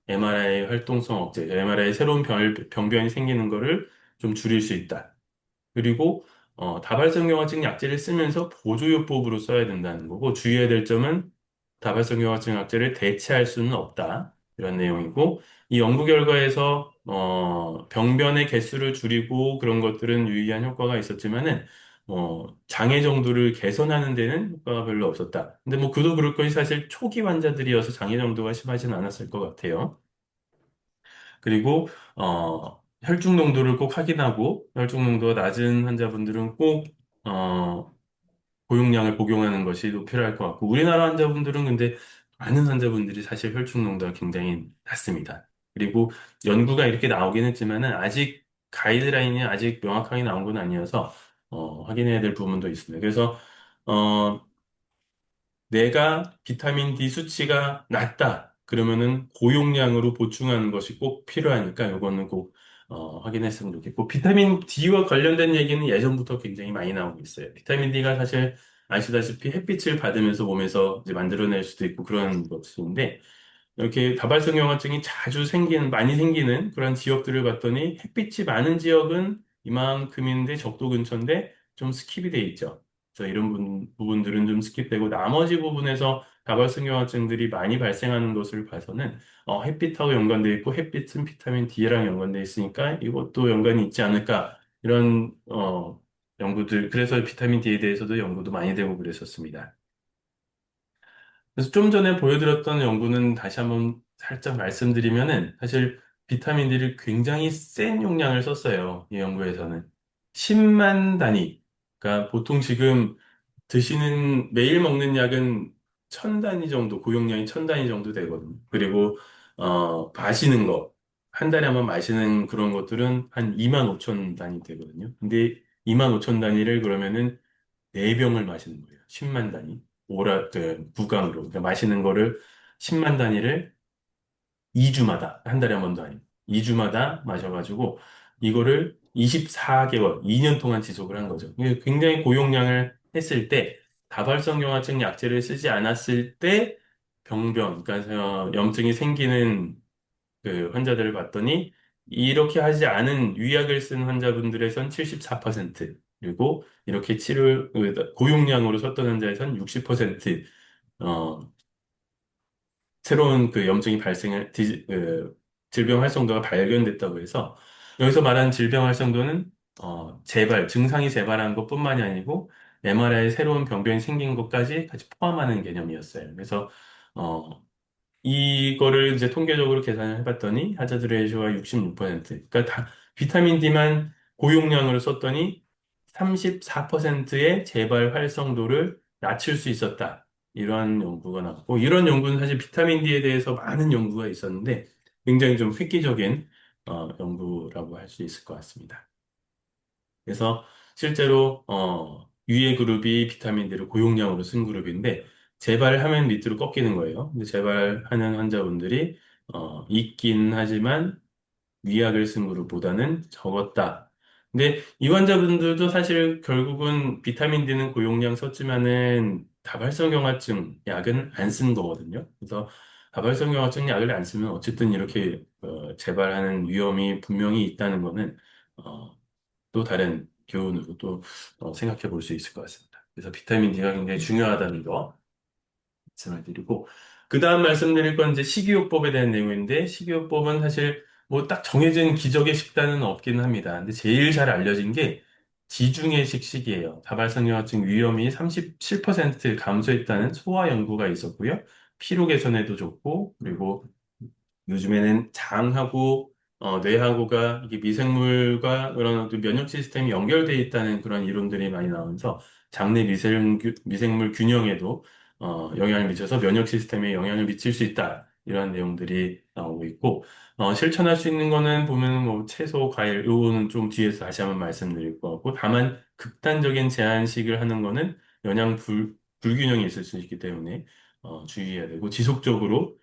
MRI 활동성 억제, MRI 새로운 병변이 생기는 거를 좀 줄일 수 있다. 그리고 다발성경화증 약제를 쓰면서 보조요법으로 써야 된다는 거고 주의해야 될 점은 다발성경화증 약제를 대체할 수는 없다. 이런 내용이고 이 연구 결과에서 병변의 개수를 줄이고 그런 것들은 유의한 효과가 있었지만은 장애 정도를 개선하는 데는 효과가 별로 없었다. 근데 뭐 그도 그럴 것이 사실 초기 환자들이어서 장애 정도가 심하진 않았을 것 같아요. 그리고 혈중 농도를 꼭 확인하고 혈중 농도가 낮은 환자분들은 꼭 고용량을 복용하는 것이 또 필요할 것 같고 우리나라 환자분들은 근데 많은 환자분들이 사실 혈중 농도가 굉장히 낮습니다. 그리고 연구가 이렇게 나오긴 했지만은 아직 가이드라인이 아직 명확하게 나온 건 아니어서 확인해야 될 부분도 있습니다. 그래서 어, 내가 비타민 D 수치가 낮다. 그러면은 고용량으로 보충하는 것이 꼭 필요하니까 이거는 꼭 확인했으면 좋겠고 비타민 D와 관련된 얘기는 예전부터 굉장히 많이 나오고 있어요. 비타민 D가 사실 아시다시피 햇빛을 받으면서 몸에서 이제 만들어낼 수도 있고 그런 것인데 이렇게 다발성경화증이 자주 생기는 많이 생기는 그런 지역들을 봤더니 햇빛이 많은 지역은 이만큼인데 적도 근처인데 좀 스킵이 돼 있죠. 그래서 이런 부분들은 좀 스킵되고 나머지 부분에서 다발성경화증들이 많이 발생하는 것을 봐서는 햇빛하고 연관돼 있고 햇빛은 비타민 D랑 연관돼 있으니까 이것도 연관이 있지 않을까 이런 연구들 그래서 비타민 D에 대해서도 연구도 많이 되고 그랬었습니다. 그래서 좀 전에 보여드렸던 연구는 다시 한번 살짝 말씀드리면은 사실 비타민 D를 굉장히 센 용량을 썼어요. 이 연구에서는. 10만 단위. 그러니까 보통 지금 드시는 매일 먹는 약은 1000단위 정도, 고용량이 1000단위 정도 되거든요. 그리고 마시는 거, 한 달에 한번 마시는 그런 것들은 한 2만 5천 단위 되거든요. 근데 2만 5천 단위를 그러면은 4병을 마시는 거예요. 10만 단위. 무강으로. 그러니까 마시는 거를 10만 단위를 2주마다, 한 달에 한 번도 아니고, 2주마다 마셔가지고, 이거를 24개월, 2년 동안 지속을 한 거죠. 이게 굉장히 고용량을 했을 때, 다발성경화증 약제를 쓰지 않았을 때, 그러니까 염증이 생기는 그 환자들을 봤더니 이렇게 하지 않은 위약을 쓴 환자분들에선 74%, 그리고 이렇게 고용량으로 썼던 환자에선 60% 어, 새로운 그 염증이 질병 활성도가 발견됐다고 해서 여기서 말하는 질병 활성도는 증상이 재발한 것뿐만이 아니고 MRI에 새로운 병변이 생긴 것까지 같이 포함하는 개념이었어요. 그래서 어, 이거를 이제 통계적으로 계산을 해봤더니 하자드 레이쇼가 66%. 그러니까 비타민 D만 고용량으로 썼더니 34%의 재발 활성도를 낮출 수 있었다. 이런 연구가 나왔고, 이런 연구는 사실 비타민 D에 대해서 많은 연구가 있었는데, 굉장히 좀 획기적인 연구라고 할 수 있을 것 같습니다. 그래서 실제로 유해 그룹이 비타민 D를 고용량으로 쓴 그룹인데 재발하면 밑으로 꺾이는 거예요. 근데 재발하는 환자분들이 있긴 하지만 위약을 쓴 그룹보다는 적었다. 근데 이 환자분들도 사실 결국은 비타민 D는 고용량 썼지만은 다발성경화증 약은 안 쓴 거거든요. 그래서 다발성경화증 약을 안 쓰면 어쨌든 이렇게 재발하는 위험이 분명히 있다는 거는 또 다른 교훈으로 또 생각해 볼 수 있을 것 같습니다. 그래서 비타민 D가 굉장히 중요하다는 거 말씀을 드리고, 그 다음 말씀드릴 건 이제 식이요법에 대한 내용인데, 식이요법은 사실 뭐 딱 정해진 기적의 식단은 없기는 합니다. 근데 제일 잘 알려진 게 지중해식식이에요. 다발성경화증 위험이 37% 감소했다는 소아 연구가 있었고요. 피로 개선에도 좋고, 그리고 요즘에는 장하고 뇌하고가 이게 미생물과 그런 어떤 면역 시스템이 연결되어 있다는 그런 이론들이 많이 나오면서 장내 미생물 균형에도 영향을 미쳐서 면역 시스템에 영향을 미칠 수 있다. 이런 내용들이 나오고 있고 실천할 수 있는 거는 보면 뭐 채소, 과일 요거는 좀 뒤에서 다시 한번 말씀드릴 것 같고 다만 극단적인 제한식을 하는 거는 불균형이 있을 수 있기 때문에 주의해야 되고 지속적으로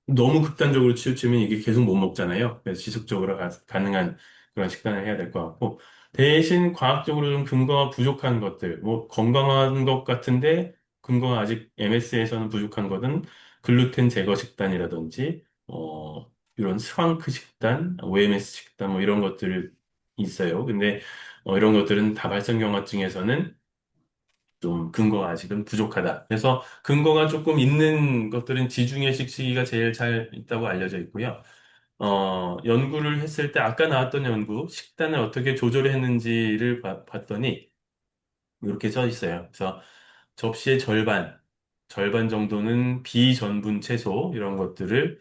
너무 극단적으로 치우치면 이게 계속 못 먹잖아요. 그래서 지속적으로 가능한 그런 식단을 해야 될 것 같고, 대신 과학적으로 좀 근거가 부족한 것들, 뭐 건강한 것 같은데 근거가 아직 MS에서는 부족한 것은 글루텐 제거 식단이라든지, 이런 스왕크 식단, OMS 식단 뭐 이런 것들이 있어요. 근데 이런 것들은 다발성경화증에서는 좀 근거가 아직은 부족하다. 그래서 근거가 조금 있는 것들은 지중해식 시기가 제일 잘 있다고 알려져 있고요. 연구를 했을 때 아까 나왔던 연구, 식단을 어떻게 조절했는지를 봤더니 이렇게 써 있어요. 그래서 접시의 절반 정도는 비전분 채소 이런 것들을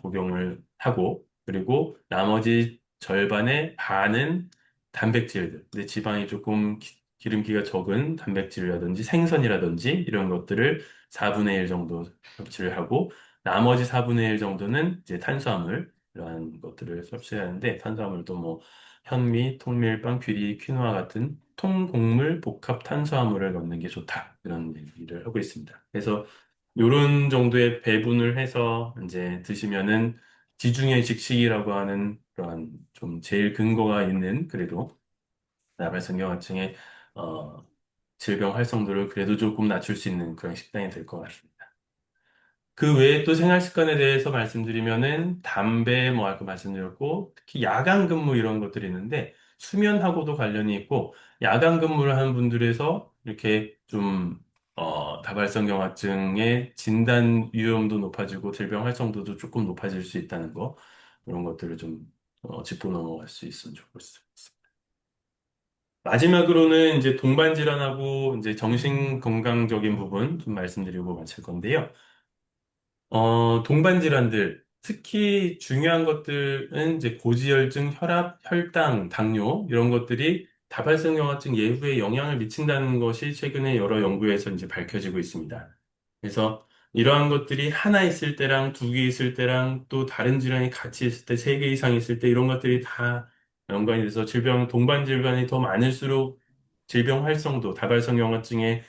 복용을 하고 그리고 나머지 절반의 반은 단백질들, 근데 지방이 조금 기름기가 적은 단백질이라든지 생선이라든지 이런 것들을 4분의 1 정도 섭취를 하고 나머지 4분의 1 정도는 이제 탄수화물 이러한 것들을 섭취하는데 탄수화물도 뭐 현미, 통밀빵, 귀리, 퀴노아 같은 통곡물 복합 탄수화물을 넣는 게 좋다. 이런 얘기를 하고 있습니다. 그래서 이런 정도의 배분을 해서 이제 드시면은 지중해 직식이라고 하는 그런 좀 제일 근거가 있는 그래도 나발성경화증의 어, 질병 활성도를 그래도 조금 낮출 수 있는 그런 식단이 될 것 같습니다. 그 외에 또 생활 습관에 대해서 말씀드리면은 담배 뭐 아까 말씀드렸고 특히 야간 근무 이런 것들이 있는데 수면하고도 관련이 있고 야간 근무를 하는 분들에서 이렇게 좀 다발성 경화증의 진단 위험도 높아지고 질병 활성도도 조금 높아질 수 있다는 거 이런 것들을 좀 짚고 넘어갈 수 있으면 좋겠습니다. 마지막으로는 이제 동반 질환하고 이제 정신 건강적인 부분 좀 말씀드리고 마칠 건데요. 동반 질환들, 특히 중요한 것들은 이제 고지혈증, 혈압, 혈당, 당뇨, 이런 것들이 다발성경화증 예후에 영향을 미친다는 것이 최근에 여러 연구에서 이제 밝혀지고 있습니다. 그래서 이러한 것들이 하나 있을 때랑 두 개 있을 때랑 또 다른 질환이 같이 있을 때, 세 개 이상 있을 때 이런 것들이 다 연관이 돼서 동반 질환이 더 많을수록 질병 활성도, 다발성경화증의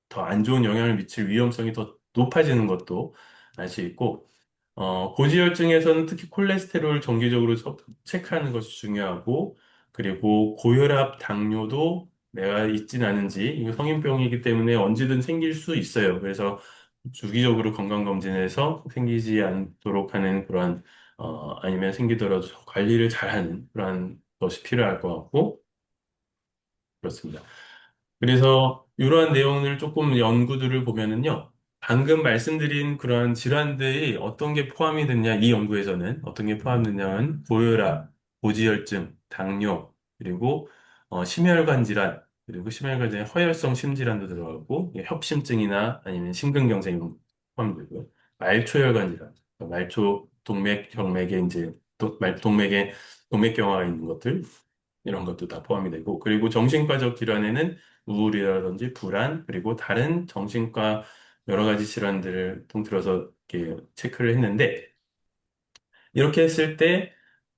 더 안 좋은 영향을 미칠 위험성이 더 높아지는 것도 알 수 있고, 고지혈증에서는 특히 콜레스테롤 정기적으로 체크하는 것이 중요하고, 그리고 고혈압, 당뇨도 내가 있진 않은지, 이거 성인병이기 때문에 언제든 생길 수 있어요. 그래서 주기적으로 건강검진에서 생기지 않도록 하는 그러한, 아니면 생기더라도 관리를 잘하는 그러한 것이 필요할 것 같고, 그렇습니다. 그래서 이러한 내용을 조금 연구들을 보면은요, 방금 말씀드린 그러한 질환들이 어떤 게 포함이 됐냐, 이 연구에서는 어떤 게 포함됐냐면, 고혈압, 고지혈증, 당뇨, 그리고 심혈관 질환, 그리고 심혈관 질환, 허혈성 심질환도 들어가고, 협심증이나 아니면 심근경색이 포함되고요. 말초혈관 질환, 말초 동맥, 혈맥에 이제, 동맥에 동맥경화가 있는 것들, 이런 것도 다 포함이 되고, 그리고 정신과적 질환에는 우울이라든지 불안, 그리고 다른 정신과 여러 가지 질환들을 통틀어서 이렇게 체크를 했는데, 이렇게 했을 때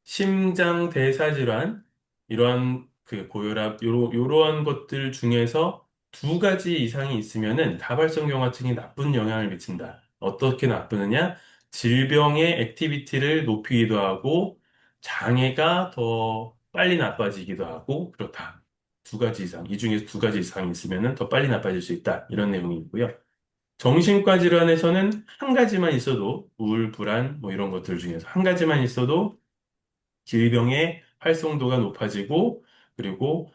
심장 대사 질환, 이러한 그 고혈압, 요러한 것들 중에서 두 가지 이상이 있으면은 다발성경화증이 나쁜 영향을 미친다. 어떻게 나쁘느냐? 질병의 액티비티를 높이기도 하고 장애가 더 빨리 나빠지기도 하고 그렇다. 두 가지 이상, 이 중에서 두 가지 이상이 있으면은 더 빨리 나빠질 수 있다. 이런 내용이 있고요. 정신과 질환에서는 한 가지만 있어도 우울, 불안, 뭐 이런 것들 중에서 한 가지만 있어도 질병의 활성도가 높아지고 그리고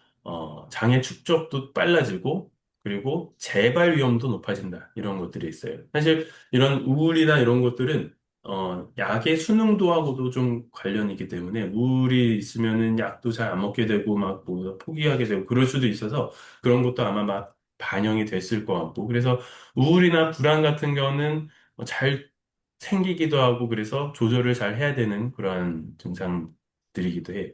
장애 축적도 빨라지고 그리고 재발 위험도 높아진다. 이런 것들이 있어요. 사실 이런 우울이나 이런 것들은 약의 수능도하고도 좀 관련이 있기 때문에 우울이 있으면은 약도 잘 안 먹게 되고 막뭐 포기하게 되고 그럴 수도 있어서 그런 것도 아마 막 반영이 됐을 것 같고 그래서 우울이나 불안 같은 경우는 잘 생기기도 하고 그래서 조절을 잘 해야 되는 그러한 증상들이기도 해요.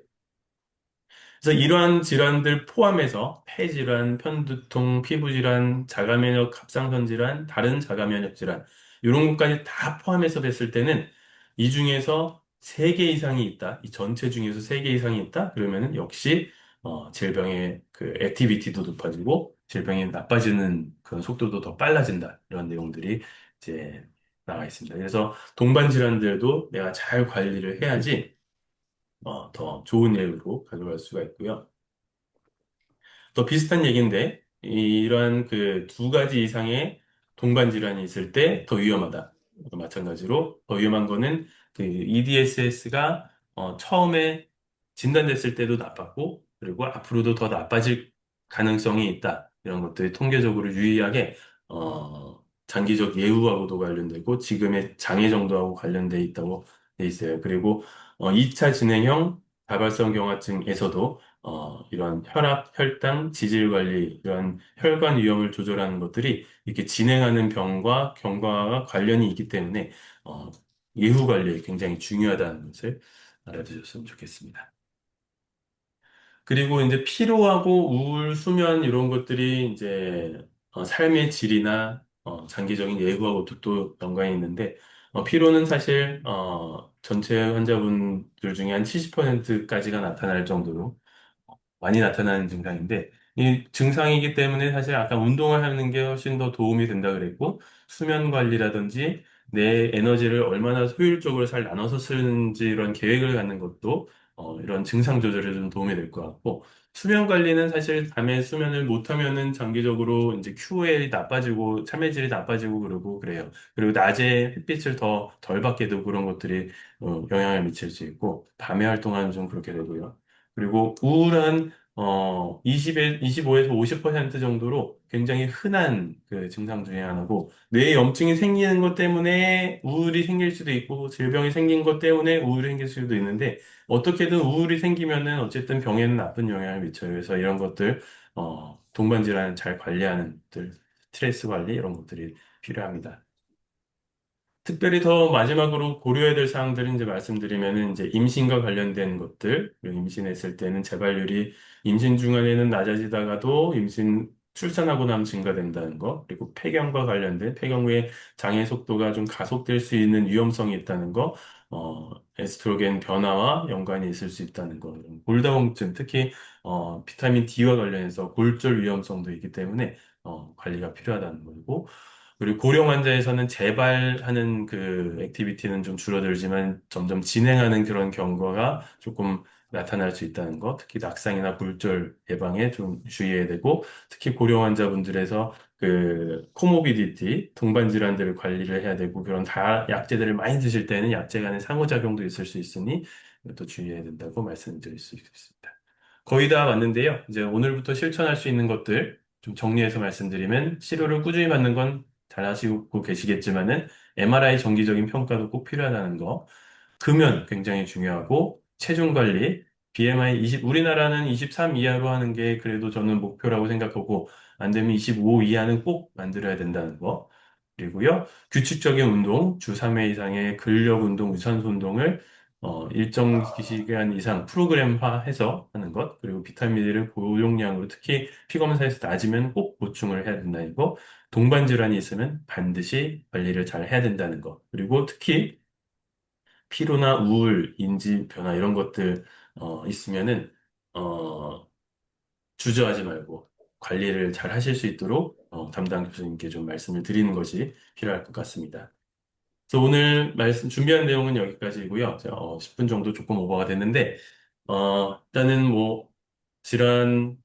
그래서 이러한 질환들 포함해서 폐질환, 편두통, 피부질환, 자가면역 갑상선 질환, 다른 자가면역 질환 이런 것까지 다 포함해서 봤을 때는 이 중에서 3개 이상이 있다. 이 전체 중에서 3개 이상이 있다. 그러면은 역시 질병의 그 액티비티도 높아지고 질병이 나빠지는 그런 속도도 더 빨라진다. 이런 내용들이 이제 나와 있습니다. 그래서 동반 질환들도 내가 잘 관리를 해야지 더 좋은 예로 가져갈 수가 있고요. 또 비슷한 얘기인데, 이러한 그 두 가지 이상의 동반 질환이 있을 때 더 위험하다. 마찬가지로 더 위험한 거는 그 EDSS가 처음에 진단됐을 때도 나빴고 그리고 앞으로도 더 나빠질 가능성이 있다. 이런 것들이 통계적으로 유의하게 장기적 예후하고도 관련되고 지금의 장애 정도하고 관련돼 있다고 돼 있어요. 그리고 2차 진행형 다발성 경화증에서도 이런 혈압, 혈당, 지질 관리, 이런 혈관 위험을 조절하는 것들이 이렇게 진행하는 병과 경과가 관련이 있기 때문에 어, 예후 관리에 굉장히 중요하다는 것을 알아두셨으면 좋겠습니다. 그리고 이제 피로하고 우울, 수면 이런 것들이 이제 삶의 질이나 장기적인 예후하고도 또 연관이 있는데 피로는 사실 전체 환자분들 중에 한 70%까지가 나타날 정도로 많이 나타나는 증상인데, 이 증상이기 때문에 사실 아까 운동을 하는 게 훨씬 더 도움이 된다 그랬고, 수면 관리라든지 내 에너지를 얼마나 효율적으로 잘 나눠서 쓰는지 이런 계획을 갖는 것도 이런 증상 조절에 좀 도움이 될 것 같고, 수면 관리는 사실 밤에 수면을 못하면은 장기적으로 이제 QOL이 나빠지고 참해질이 나빠지고 그러고 그래요. 그리고 낮에 햇빛을 더 덜 받게 되고 그런 것들이 영향을 미칠 수 있고, 밤에 활동하면 좀 그렇게 되고요. 그리고 우울한 25에서 50% 정도로 굉장히 흔한 그 증상 중에 하나고, 뇌에 염증이 생기는 것 때문에 우울이 생길 수도 있고, 질병이 생긴 것 때문에 우울이 생길 수도 있는데, 어떻게든 우울이 생기면은 어쨌든 병에는 나쁜 영향을 미쳐요. 그래서 이런 것들, 동반질환 잘 관리하는 것들, 스트레스 관리 이런 것들이 필요합니다. 특별히 더 마지막으로 고려해야 될 사항들은 이제 말씀드리면은 이제 임신과 관련된 것들, 그리고 임신했을 때는 재발률이 임신 중간에는 낮아지다가도 출산하고 나면 증가된다는 거, 그리고 폐경과 관련된 폐경 후에 장애 속도가 좀 가속될 수 있는 위험성이 있다는 거, 에스트로겐 변화와 연관이 있을 수 있다는 거, 골다공증, 특히 비타민 D와 관련해서 골절 위험성도 있기 때문에 관리가 필요하다는 거고, 그리고 고령 환자에서는 재발하는 그 액티비티는 좀 줄어들지만 점점 진행하는 그런 경과가 조금 나타날 수 있다는 것, 특히 낙상이나 골절 예방에 좀 주의해야 되고, 특히 고령 환자분들에서 그 코모비디티, 동반 질환들을 관리를 해야 되고, 그런 다 약제들을 많이 드실 때는 약제 간의 상호작용도 있을 수 있으니 이것도 주의해야 된다고 말씀드릴 수 있습니다. 거의 다 맞는데요. 이제 오늘부터 실천할 수 있는 것들 좀 정리해서 말씀드리면 치료를 꾸준히 받는 건 잘 하시고 계시겠지만은 MRI 정기적인 평가도 꼭 필요하다는 거. 금연 굉장히 중요하고 체중 관리, BMI 20, 우리나라는 23 이하로 하는 게 그래도 저는 목표라고 생각하고 안 되면 25 이하는 꼭 만들어야 된다는 거. 그리고요, 규칙적인 운동, 주 3회 이상의 근력 운동, 유산소 운동을 일정 시간 이상 프로그램화해서 하는 것, 그리고 비타민을 고용량으로 특히 피 검사에서 낮으면 꼭 보충을 해야 된다는 거, 동반 질환이 있으면 반드시 관리를 잘 해야 된다는 거, 그리고 특히 피로나 우울, 인지 변화 이런 것들 있으면은 어, 주저하지 말고 관리를 잘 하실 수 있도록 담당 교수님께 좀 말씀을 드리는 것이 필요할 것 같습니다. 그래서 오늘 말씀 준비한 내용은 여기까지고요. 10분 정도 조금 오버가 됐는데 일단은 뭐 질환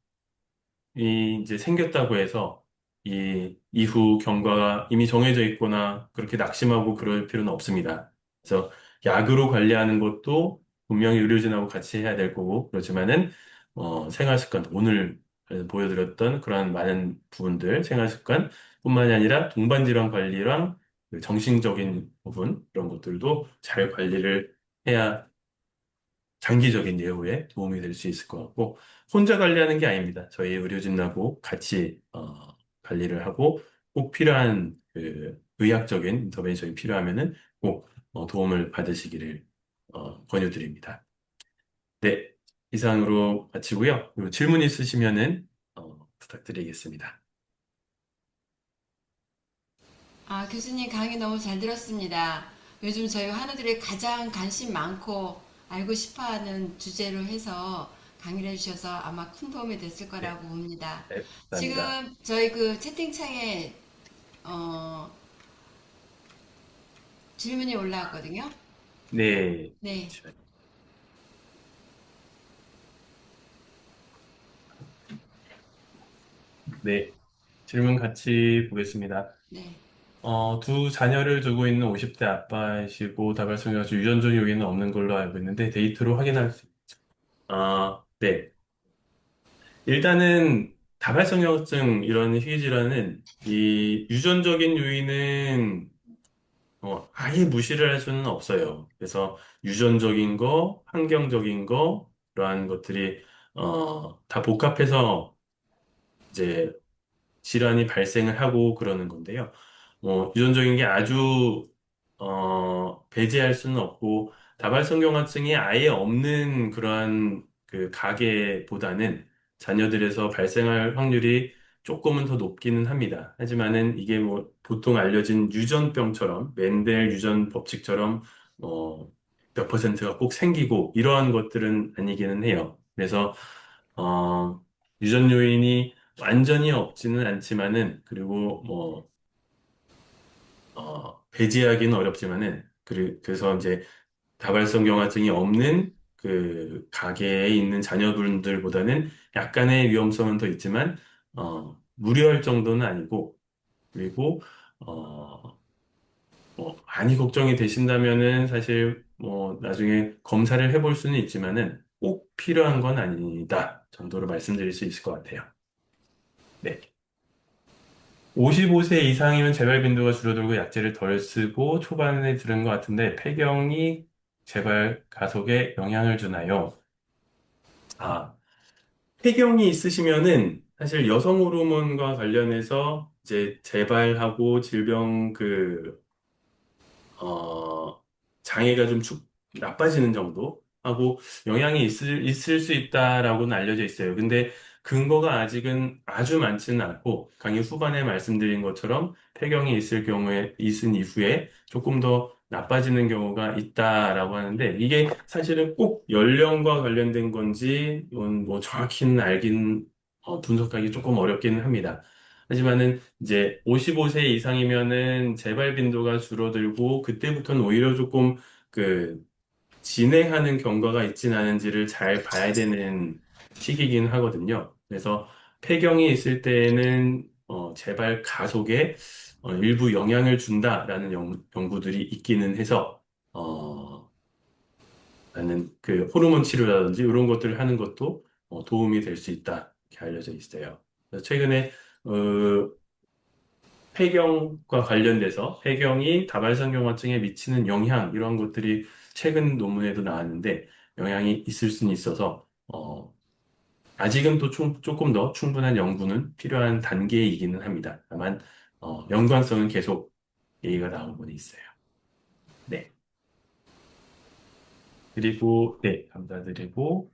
이 이제 생겼다고 해서 이 이후 경과가 이미 정해져 있거나 그렇게 낙심하고 그럴 필요는 없습니다. 그래서 약으로 관리하는 것도 분명히 의료진하고 같이 해야 될 거고 그렇지만은 생활 습관 오늘 보여드렸던 그러한 많은 부분들 생활 습관뿐만이 아니라 동반 질환 관리랑 그 정신적인 부분 이런 것들도 잘 관리를 해야 장기적인 예후에 도움이 될 수 있을 것 같고, 혼자 관리하는 게 아닙니다. 저희 의료진하고 같이 관리를 하고, 꼭 필요한 그 의학적인 인터벤션이 필요하면은 꼭 도움을 받으시기를 권유드립니다. 네, 이상으로 마치고요. 그리고 질문 있으시면은 부탁드리겠습니다. 아, 교수님 강의 너무 잘 들었습니다. 요즘 저희 환우들이 가장 관심 많고 알고 싶어 하는 주제로 해서 강의를 해주셔서 아마 큰 도움이 됐을 네, 거라고 봅니다. 네, 감사합니다. 지금 저희 그 채팅창에 어, 질문이 올라왔거든요. 네, 네, 잠시만요. 네, 질문 같이 보겠습니다. 네. 두 자녀를 두고 있는 50대 아빠이시고 다발성형수 유전적 요인은 없는 걸로 알고 있는데 데이터로 확인할 수 있죠. 네. 일단은 다발성형증 이런 희귀질환은 이 유전적인 요인은 아예 무시를 할 수는 없어요. 그래서 유전적인 거, 환경적인 거, 그러한 것들이 다 복합해서 이제 질환이 발생을 하고 그러는 건데요. 유전적인 게 아주 배제할 수는 없고 다발성경화증이 아예 없는 그러한 그 가계보다는 자녀들에서 발생할 확률이 조금은 더 높기는 합니다. 하지만은 이게 뭐 보통 알려진 유전병처럼 멘델 유전 법칙처럼 어, 몇 퍼센트가 꼭 생기고 이러한 것들은 아니기는 해요. 그래서 유전 요인이 완전히 없지는 않지만은, 그리고 뭐, 배제하기는 어렵지만은, 그래서 이제 다발성 경화증이 없는 그 가계에 있는 자녀분들보다는 약간의 위험성은 더 있지만, 무리할 정도는 아니고, 그리고, 어, 많이 걱정이 되신다면은 사실 뭐 나중에 검사를 해볼 수는 있지만은 꼭 필요한 건 아니다 정도로 말씀드릴 수 있을 것 같아요. 네. 55세 이상이면 재발 빈도가 줄어들고 약제를 덜 쓰고 초반에 들은 것 같은데 폐경이 재발 가속에 영향을 주나요? 아, 폐경이 있으시면은 사실 여성 호르몬과 관련해서 이제 재발하고 질병 어, 장애가 나빠지는 정도 하고 영향이 있을 수 있다라고는 알려져 있어요. 근데 근거가 아직은 아주 많지는 않고 강의 후반에 말씀드린 것처럼 폐경이 있은 이후에 조금 더 나빠지는 경우가 있다라고 하는데 이게 사실은 꼭 연령과 관련된 건지 이건 뭐 정확히는 분석하기 조금 어렵기는 합니다. 하지만은 이제 55세 이상이면은 재발 빈도가 줄어들고 그때부터는 오히려 조금 그 진행하는 경과가 있진 않은지를 잘 봐야 되는 시기이긴 하거든요. 그래서 폐경이 있을 때에는 재발 가속에 일부 영향을 준다라는 연구들이 있기는 해서 나는 그 호르몬 치료라든지 이런 것들을 하는 것도 도움이 될 수 있다 이렇게 알려져 있어요. 그래서 최근에 어, 폐경과 관련돼서 폐경이 다발성경화증에 미치는 영향 이런 것들이 최근 논문에도 나왔는데 영향이 있을 수는 있어서 아직은 또 조금 더 충분한 연구는 필요한 단계이기는 합니다. 다만 연관성은 계속 얘기가 나오고 있어요. 네. 그리고 네, 감사드리고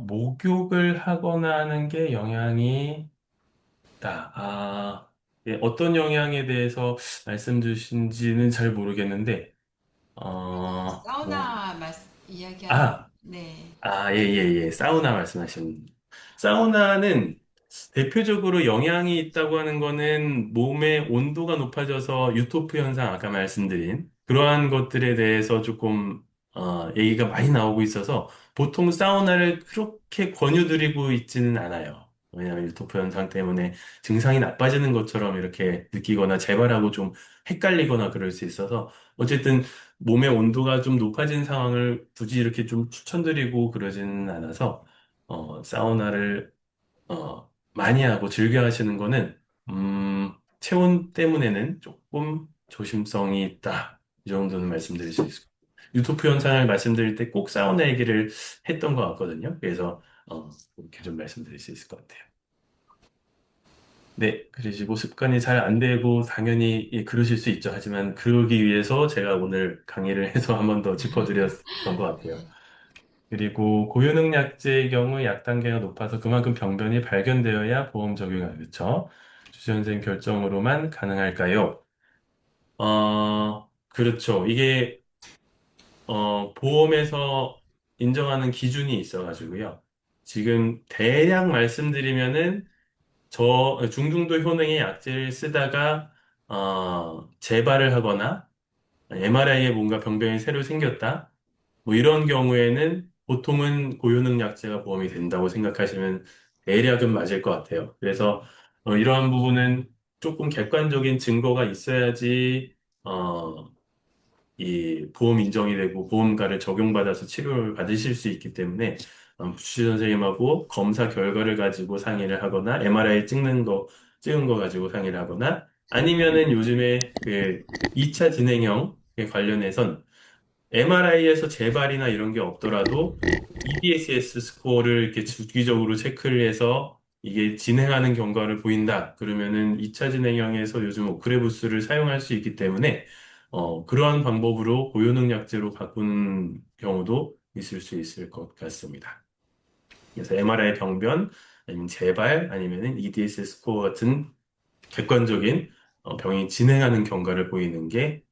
목욕을 하거나 하는 게 영향이 있다. 예, 어떤 영향에 대해서 말씀 주신지는 잘 모르겠는데, 뭐, 사우나 이야기하는, 아, 네. 예, 예, 예. 사우나 말씀하신. 사우나는 대표적으로 영향이 있다고 하는 거는 몸의 온도가 높아져서 유토프 현상, 아까 말씀드린 그러한 것들에 대해서 조금, 얘기가 많이 나오고 있어서 보통 사우나를 그렇게 권유드리고 있지는 않아요. 왜냐하면 유토프 현상 때문에 증상이 나빠지는 것처럼 이렇게 느끼거나 재발하고 좀 헷갈리거나 그럴 수 있어서 어쨌든 몸의 온도가 좀 높아진 상황을 굳이 이렇게 좀 추천드리고 그러지는 않아서, 사우나를, 많이 하고 즐겨 하시는 거는, 체온 때문에는 조금 조심성이 있다. 이 정도는 말씀드릴 수 있을 것 같아요. 유토프 현상을 말씀드릴 때 꼭 사우나 얘기를 했던 것 같거든요. 그래서, 이렇게 좀 말씀드릴 수 있을 것 같아요. 네, 그러시고 습관이 잘 안 되고 당연히 예, 그러실 수 있죠. 하지만 그러기 위해서 제가 오늘 강의를 해서 한 번 더 짚어드렸던 것 같아요. 그리고 고효능약제의 경우 약 단계가 높아서 그만큼 병변이 발견되어야 보험 적용이 그렇죠. 주시원생 결정으로만 가능할까요? 그렇죠. 이게 보험에서 인정하는 기준이 있어가지고요. 지금 대략 말씀드리면은 중등도 효능의 약제를 쓰다가 재발을 하거나 MRI에 뭔가 병변이 새로 생겼다. 뭐 이런 경우에는 보통은 고효능 약제가 보험이 된다고 생각하시면 대략은 맞을 것 같아요. 그래서 이러한 부분은 조금 객관적인 증거가 있어야지, 이 보험 인정이 되고 보험가를 적용받아서 치료를 받으실 수 있기 때문에 주치 선생님하고 검사 결과를 가지고 상의를 하거나 MRI 찍은 거 가지고 상의를 하거나 아니면은 요즘에 그 2차 진행형에 관련해선 MRI에서 재발이나 이런 게 없더라도 EDSS 스코어를 이렇게 주기적으로 체크를 해서 이게 진행하는 경과를 보인다. 그러면은 2차 진행형에서 요즘 오크레부스를 사용할 수 있기 때문에 그러한 방법으로 고효능약제로 바꾸는 경우도 있을 수 있을 것 같습니다. 그래서 MRI 병변 아니면 재발 아니면은 EDSS 스코어 같은 객관적인 병이 진행하는 경과를 보이는 게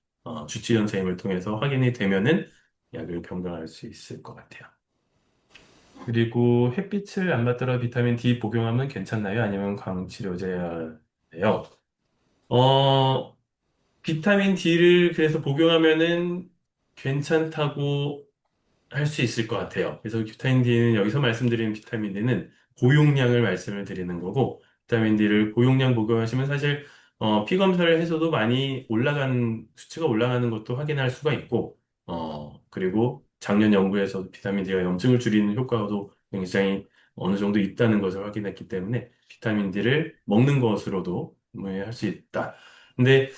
주치의 선생님을 통해서 확인이 되면은 약을 변경할 수 있을 것 같아요. 그리고 햇빛을 안 받더라도 비타민 D 복용하면 괜찮나요? 아니면 광치료제야 해요? 어, 비타민 D를 그래서 복용하면은 괜찮다고 할 수 있을 것 같아요. 그래서 비타민 D는 여기서 말씀드리는 비타민 D는 고용량을 말씀을 드리는 거고, 비타민 D를 고용량 복용하시면 사실 피 검사를 해서도 많이 올라간 수치가 올라가는 것도 확인할 수가 있고, 그리고 작년 연구에서 비타민 D가 염증을 줄이는 효과도 굉장히 어느 정도 있다는 것을 확인했기 때문에 비타민 D를 먹는 것으로도 할 수 있다. 근데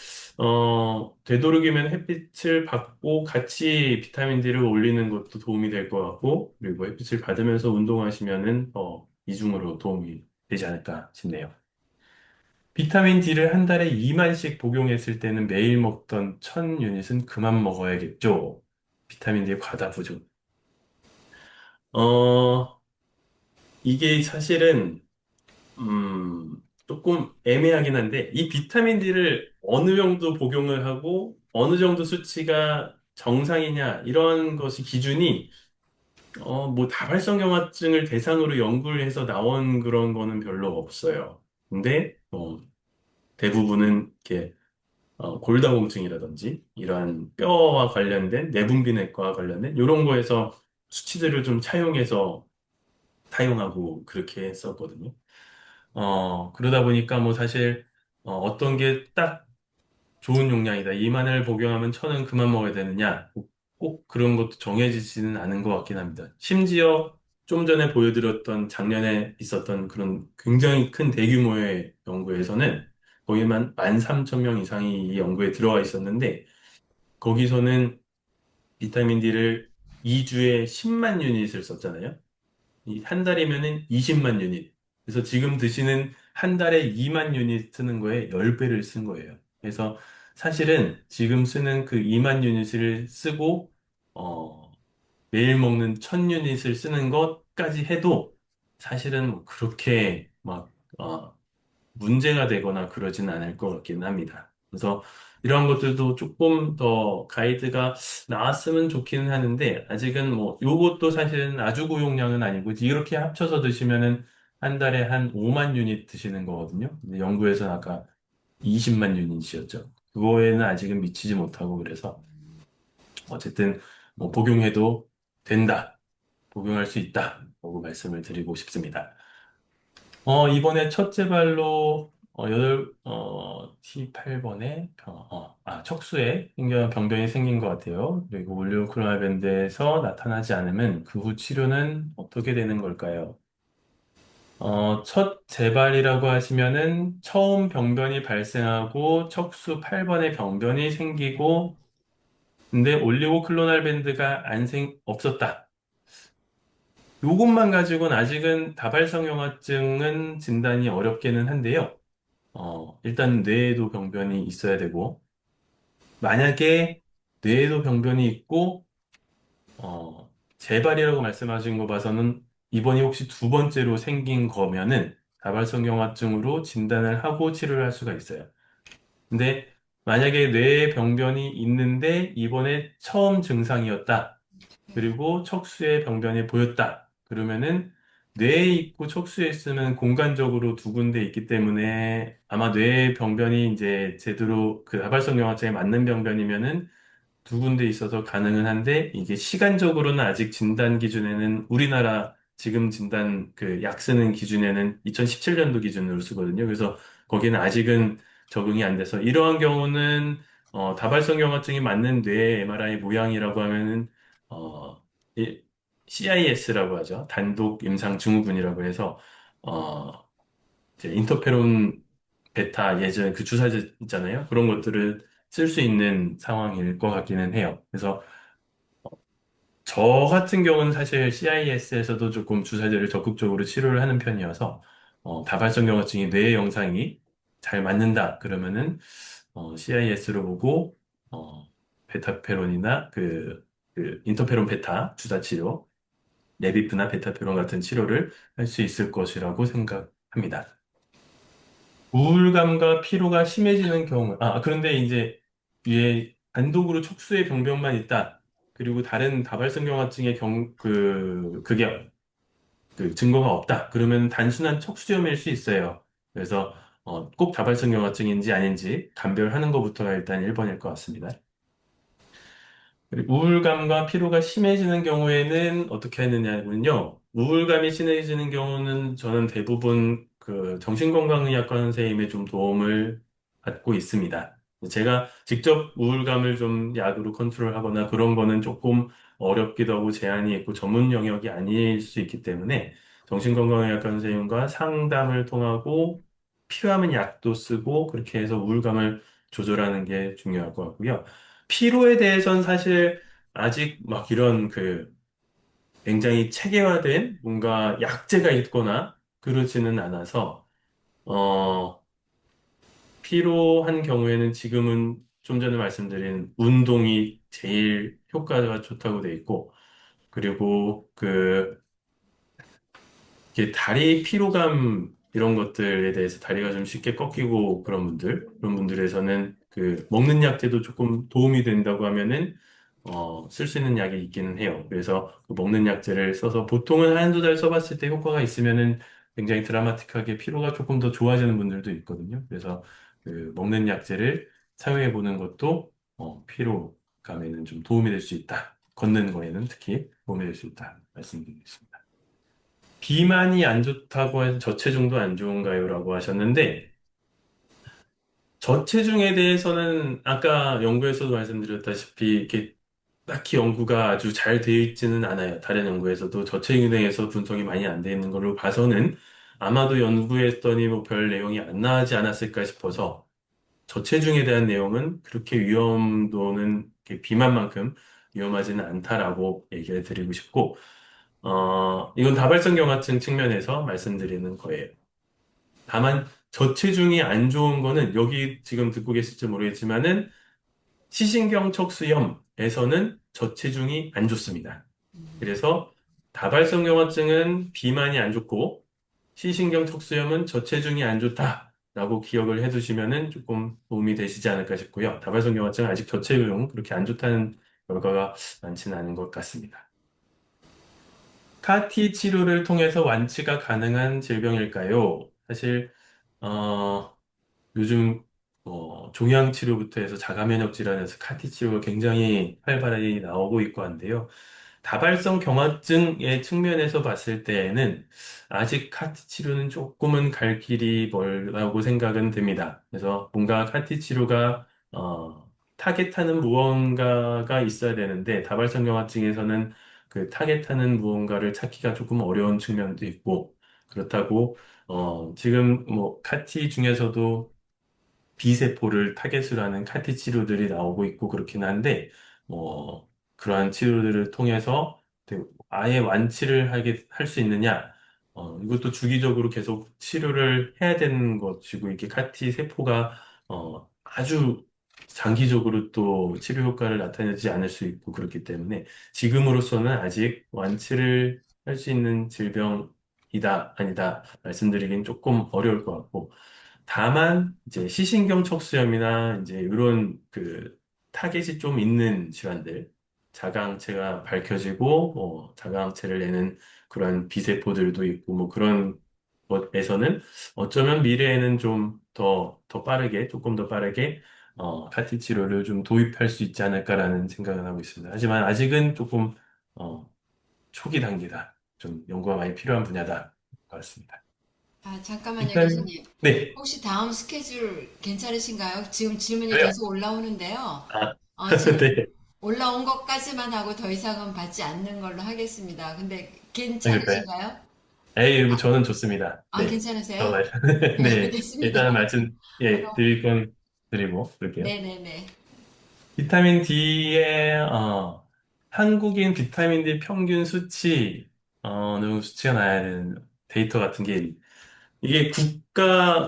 되도록이면 햇빛을 받고 같이 비타민 D를 올리는 것도 도움이 될 것 같고, 그리고 햇빛을 받으면서 운동하시면은, 이중으로 도움이 되지 않을까 싶네요. 비타민 D를 한 달에 2만씩 복용했을 때는 매일 먹던 1000유닛은 그만 먹어야겠죠. 비타민 D의 과다 부족. 어, 이게 사실은 조금 애매하긴 한데, 이 비타민 D를 어느 정도 복용을 하고, 어느 정도 수치가 정상이냐, 이런 것이 기준이, 뭐, 다발성경화증을 대상으로 연구를 해서 나온 그런 거는 별로 없어요. 근데, 대부분은 이렇게, 골다공증이라든지, 이러한 뼈와 관련된, 내분비내과와 관련된, 이런 거에서 수치들을 좀 차용해서 사용하고 그렇게 했었거든요. 그러다 보니까 뭐 사실 떤 게 딱 좋은 용량이다. 이만을 복용하면 1000은 그만 먹어야 되느냐. 꼭 그런 것도 정해지지는 않은 것 같긴 합니다. 심지어 좀 전에 보여드렸던 작년에 있었던 그런 굉장히 큰 대규모의 연구에서는 거기만 13,000명 이상이 이 연구에 들어가 있었는데 거기서는 비타민 D를 2주에 10만 유닛을 썼잖아요. 이 한 달이면은 20만 유닛. 그래서 지금 드시는 한 달에 2만 유닛 쓰는 거에 10배를 쓴 거예요. 그래서 사실은 지금 쓰는 그 2만 유닛을 쓰고, 어, 매일 먹는 1000 유닛을 쓰는 것까지 해도 사실은 뭐 그렇게 막, 문제가 되거나 그러진 않을 것 같긴 합니다. 그래서 이런 것들도 조금 더 가이드가 나왔으면 좋기는 하는데 아직은 뭐 요것도 사실은 아주 고용량은 아니고 이렇게 합쳐서 드시면은 한 달에 한 5만 유닛 드시는 거거든요. 근데 연구에서는 아까 20만 유닛이었죠. 그거에는 아직은 미치지 못하고 그래서 어쨌든 뭐 복용해도 된다. 복용할 수 있다. 라고 말씀을 드리고 싶습니다. 이번에 첫째 발로, T8번에, 척수에 병변이 생긴 것 같아요. 그리고 올리오크로나 밴드에서 나타나지 않으면 그 후 치료는 어떻게 되는 걸까요? 첫 재발이라고 하시면은 처음 병변이 발생하고 척수 8번에 병변이 생기고, 근데 올리고클로날 밴드가 없었다. 요것만 가지고는 아직은 다발성 형아증은 진단이 어렵기는 한데요. 일단 뇌에도 병변이 있어야 되고, 만약에 뇌에도 병변이 있고, 재발이라고 말씀하신 거 봐서는 이번이 혹시 두 번째로 생긴 거면은 다발성경화증으로 진단을 하고 치료를 할 수가 있어요. 근데 만약에 뇌에 병변이 있는데 이번에 처음 증상이었다. 그리고 척수에 병변이 보였다. 그러면은 뇌에 있고 척수에 있으면 공간적으로 두 군데 있기 때문에 아마 뇌에 병변이 이제 제대로 그 다발성 경화증에 맞는 병변이면은 두 군데 있어서 가능은 한데 이게 시간적으로는 아직 진단 기준에는 우리나라 지금 진단 그 약 쓰는 기준에는 2017년도 기준으로 쓰거든요. 그래서 거기는 아직은 적응이 안 돼서 이러한 경우는 다발성 경화증이 맞는 뇌의 MRI 모양이라고 하면은 어, CIS라고 하죠. 단독 임상 증후군이라고 해서 어, 이제 인터페론 베타 예전 그 주사제 있잖아요. 그런 것들을 쓸 수 있는 상황일 것 같기는 해요. 그래서 저 같은 경우는 사실 CIS에서도 조금 주사제를 적극적으로 치료를 하는 편이어서 다발성 경화증이 뇌의 영상이 잘 맞는다 그러면은 CIS로 보고 베타페론이나 그 인터페론 베타 주사 치료, 레비프나 베타페론 같은 치료를 할 수 있을 것이라고 생각합니다. 우울감과 피로가 심해지는 경우, 그런데 이제 위에 단독으로 척수의 병변만 있다. 그리고 다른 다발성 경화증의 그게 그 증거가 없다. 그러면 단순한 척수염일 수 있어요. 그래서 꼭 다발성 경화증인지 아닌지 감별하는 것부터가 일단 1번일 것 같습니다. 그리고 우울감과 피로가 심해지는 경우에는 어떻게 하느냐면요. 우울감이 심해지는 경우는 저는 대부분 그 정신건강의학과 선생님의 좀 도움을 받고 있습니다. 제가 직접 우울감을 좀 약으로 컨트롤하거나 그런 거는 조금 어렵기도 하고 제한이 있고 전문 영역이 아닐 수 있기 때문에 정신건강의학과 선생님과 상담을 통하고 필요하면 약도 쓰고 그렇게 해서 우울감을 조절하는 게 중요할 것 같고요. 피로에 대해서는 사실 아직 막 이런 굉장히 체계화된 뭔가 약제가 있거나 그러지는 않아서, 어, 피로한 경우에는 지금은 좀 전에 말씀드린 운동이 제일 효과가 좋다고 돼 있고, 그리고 이게 다리 피로감 이런 것들에 대해서 다리가 좀 쉽게 꺾이고 그런 분들에서는 그 먹는 약제도 조금 도움이 된다고 하면은 쓸 수 있는 약이 있기는 해요. 그래서 그 먹는 약제를 써서 보통은 한두 달 써봤을 때 효과가 있으면은 굉장히 드라마틱하게 피로가 조금 더 좋아지는 분들도 있거든요. 그래서 그 먹는 약제를 사용해 보는 것도 피로감에는 좀 도움이 될 수 있다. 걷는 거에는 특히 도움이 될 수 있다. 말씀드리겠습니다. 비만이 안 좋다고 해서 저체중도 안 좋은가요? 라고 하셨는데, 저체중에 대해서는 아까 연구에서도 말씀드렸다시피, 이렇게 딱히 연구가 아주 잘 되어 있지는 않아요. 다른 연구에서도 저체중에 대해서 분석이 많이 안 되어 있는 걸로 봐서는 아마도 연구했더니 뭐 별 내용이 안 나오지 않았을까 싶어서 저체중에 대한 내용은 그렇게 위험도는 이렇게 비만만큼 위험하지는 않다라고 얘기를 드리고 싶고, 이건 다발성 경화증 측면에서 말씀드리는 거예요. 다만 저체중이 안 좋은 거는 여기 지금 듣고 계실지 모르겠지만은 시신경 척수염에서는 저체중이 안 좋습니다. 그래서 다발성 경화증은 비만이 안 좋고 시신경 척수염은 저체중이 안 좋다라고 기억을 해두시면은 조금 도움이 되시지 않을까 싶고요. 다발성 경화증은 아직 저체중 그렇게 안 좋다는 결과가 많지는 않은 것 같습니다. 카티 치료를 통해서 완치가 가능한 질병일까요? 사실 어, 요즘 종양 치료부터 해서 자가 면역 질환에서 카티 치료가 굉장히 활발하게 나오고 있고 한데요. 다발성 경화증의 측면에서 봤을 때에는 아직 카티 치료는 조금은 갈 길이 멀다고 생각은 듭니다. 그래서 뭔가 카티 치료가 타겟하는 무언가가 있어야 되는데 다발성 경화증에서는 그 타겟하는 무언가를 찾기가 조금 어려운 측면도 있고 그렇다고 지금 뭐 카티 중에서도 B세포를 타겟으로 하는 카티 치료들이 나오고 있고 그렇긴 한데, 그러한 치료들을 통해서 아예 완치를 할 수 있느냐, 이것도 주기적으로 계속 치료를 해야 되는 것이고, 이게 카티 세포가, 아주 장기적으로 또 치료 효과를 나타내지 않을 수 있고 그렇기 때문에 지금으로서는 아직 완치를 할 수 있는 질병이다, 아니다, 말씀드리긴 조금 어려울 것 같고, 다만 이제 시신경 척수염이나 이제 이런 타겟이 좀 있는 질환들, 자가항체가 밝혀지고 자가항체를 내는 그런 비세포들도 있고 뭐 그런 것에서는 어쩌면 미래에는 좀 더 빠르게 조금 더 빠르게 카티 치료를 좀 도입할 수 있지 않을까라는 생각을 하고 있습니다. 하지만 아직은 조금 어, 초기 단계다. 좀 연구가 많이 필요한 분야다. 것 같습니다. 아, 잠깐만요, 비타민, 교수님. 네. 혹시 다음 스케줄 괜찮으신가요? 지금 질문이 그래요? 계속 올라오는데요. 아, 지금 네. 올라온 것까지만 하고 더 이상은 받지 않는 걸로 하겠습니다. 근데 그러니까요. 괜찮으신가요? 에이, 뭐 저는 좋습니다. 네. 저 괜찮으세요? 말씀, 네, 네. 알겠습니다. 일단은 말씀, 예, 그럼, 드릴 건 드리고, 그럴게요. 네네네. 비타민 D의, 한국인 비타민 D 평균 수치, 어느 정도 수치가 나야 되는 데이터 같은 게 이게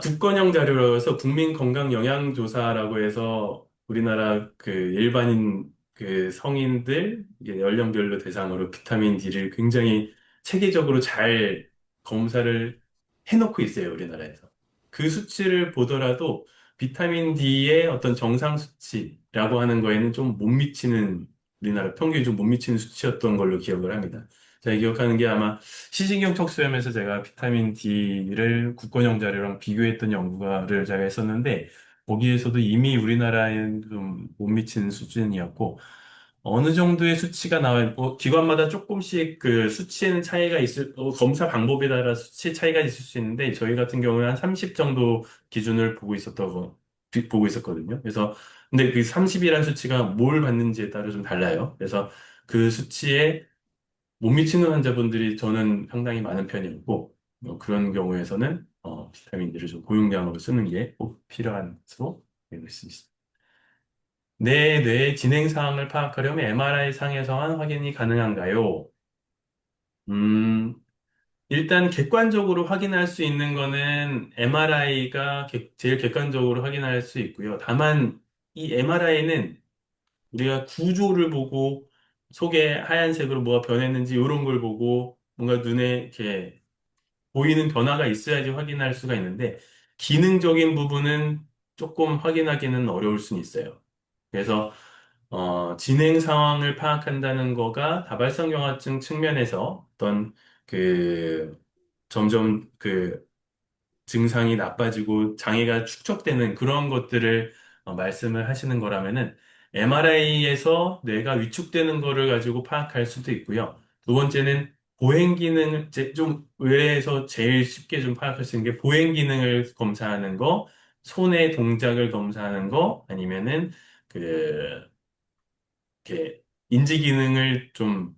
국건형 자료라고 해서 국민건강영양조사라고 해서 우리나라 그 일반인 그 성인들 이게 연령별로 대상으로 비타민 D를 굉장히 체계적으로 잘 검사를 해놓고 있어요, 우리나라에서. 그 수치를 보더라도 비타민 D의 어떤 정상 수치라고 하는 거에는 좀 못 미치는 우리나라 평균이 좀 못 미치는 수치였던 걸로 기억을 합니다. 제가 기억하는 게 아마 시진경 척수염에서 제가 비타민 D를 국권형 자료랑 비교했던 연구를 제가 했었는데, 거기에서도 이미 우리나라에는 좀 못 미치는 수준이었고, 어느 정도의 수치가 기관마다 조금씩 그 수치에는 차이가 검사 방법에 따라 수치 차이가 있을 수 있는데, 저희 같은 경우는 한 30 정도 기준을 보고 있었거든요. 그래서, 근데 그 30이라는 수치가 뭘 받는지에 따라 좀 달라요. 그래서 그 수치에 못 미치는 환자분들이 저는 상당히 많은 편이었고, 그런 경우에서는 비타민들을 좀 고용량으로 쓰는 게 꼭 필요한 것으로 알고 있습니다. 내 뇌의 진행 사항을 파악하려면 MRI 상에서만 확인이 가능한가요? 음, 일단 객관적으로 확인할 수 있는 거는 MRI가 제일 객관적으로 확인할 수 있고요. 다만 이 MRI는 우리가 구조를 보고 속에 하얀색으로 뭐가 변했는지 이런 걸 보고 뭔가 눈에 이렇게 보이는 변화가 있어야지 확인할 수가 있는데 기능적인 부분은 조금 확인하기는 어려울 수는 있어요. 그래서 진행 상황을 파악한다는 거가 다발성 경화증 측면에서 어떤 그 점점 그 증상이 나빠지고 장애가 축적되는 그런 것들을 말씀을 하시는 거라면은 MRI에서 뇌가 위축되는 거를 가지고 파악할 수도 있고요. 두 번째는 보행 기능, 좀 의뢰해서 제일 쉽게 좀 파악할 수 있는 게 보행 기능을 검사하는 거, 손의 동작을 검사하는 거, 아니면은 그, 이렇게 인지 기능을 좀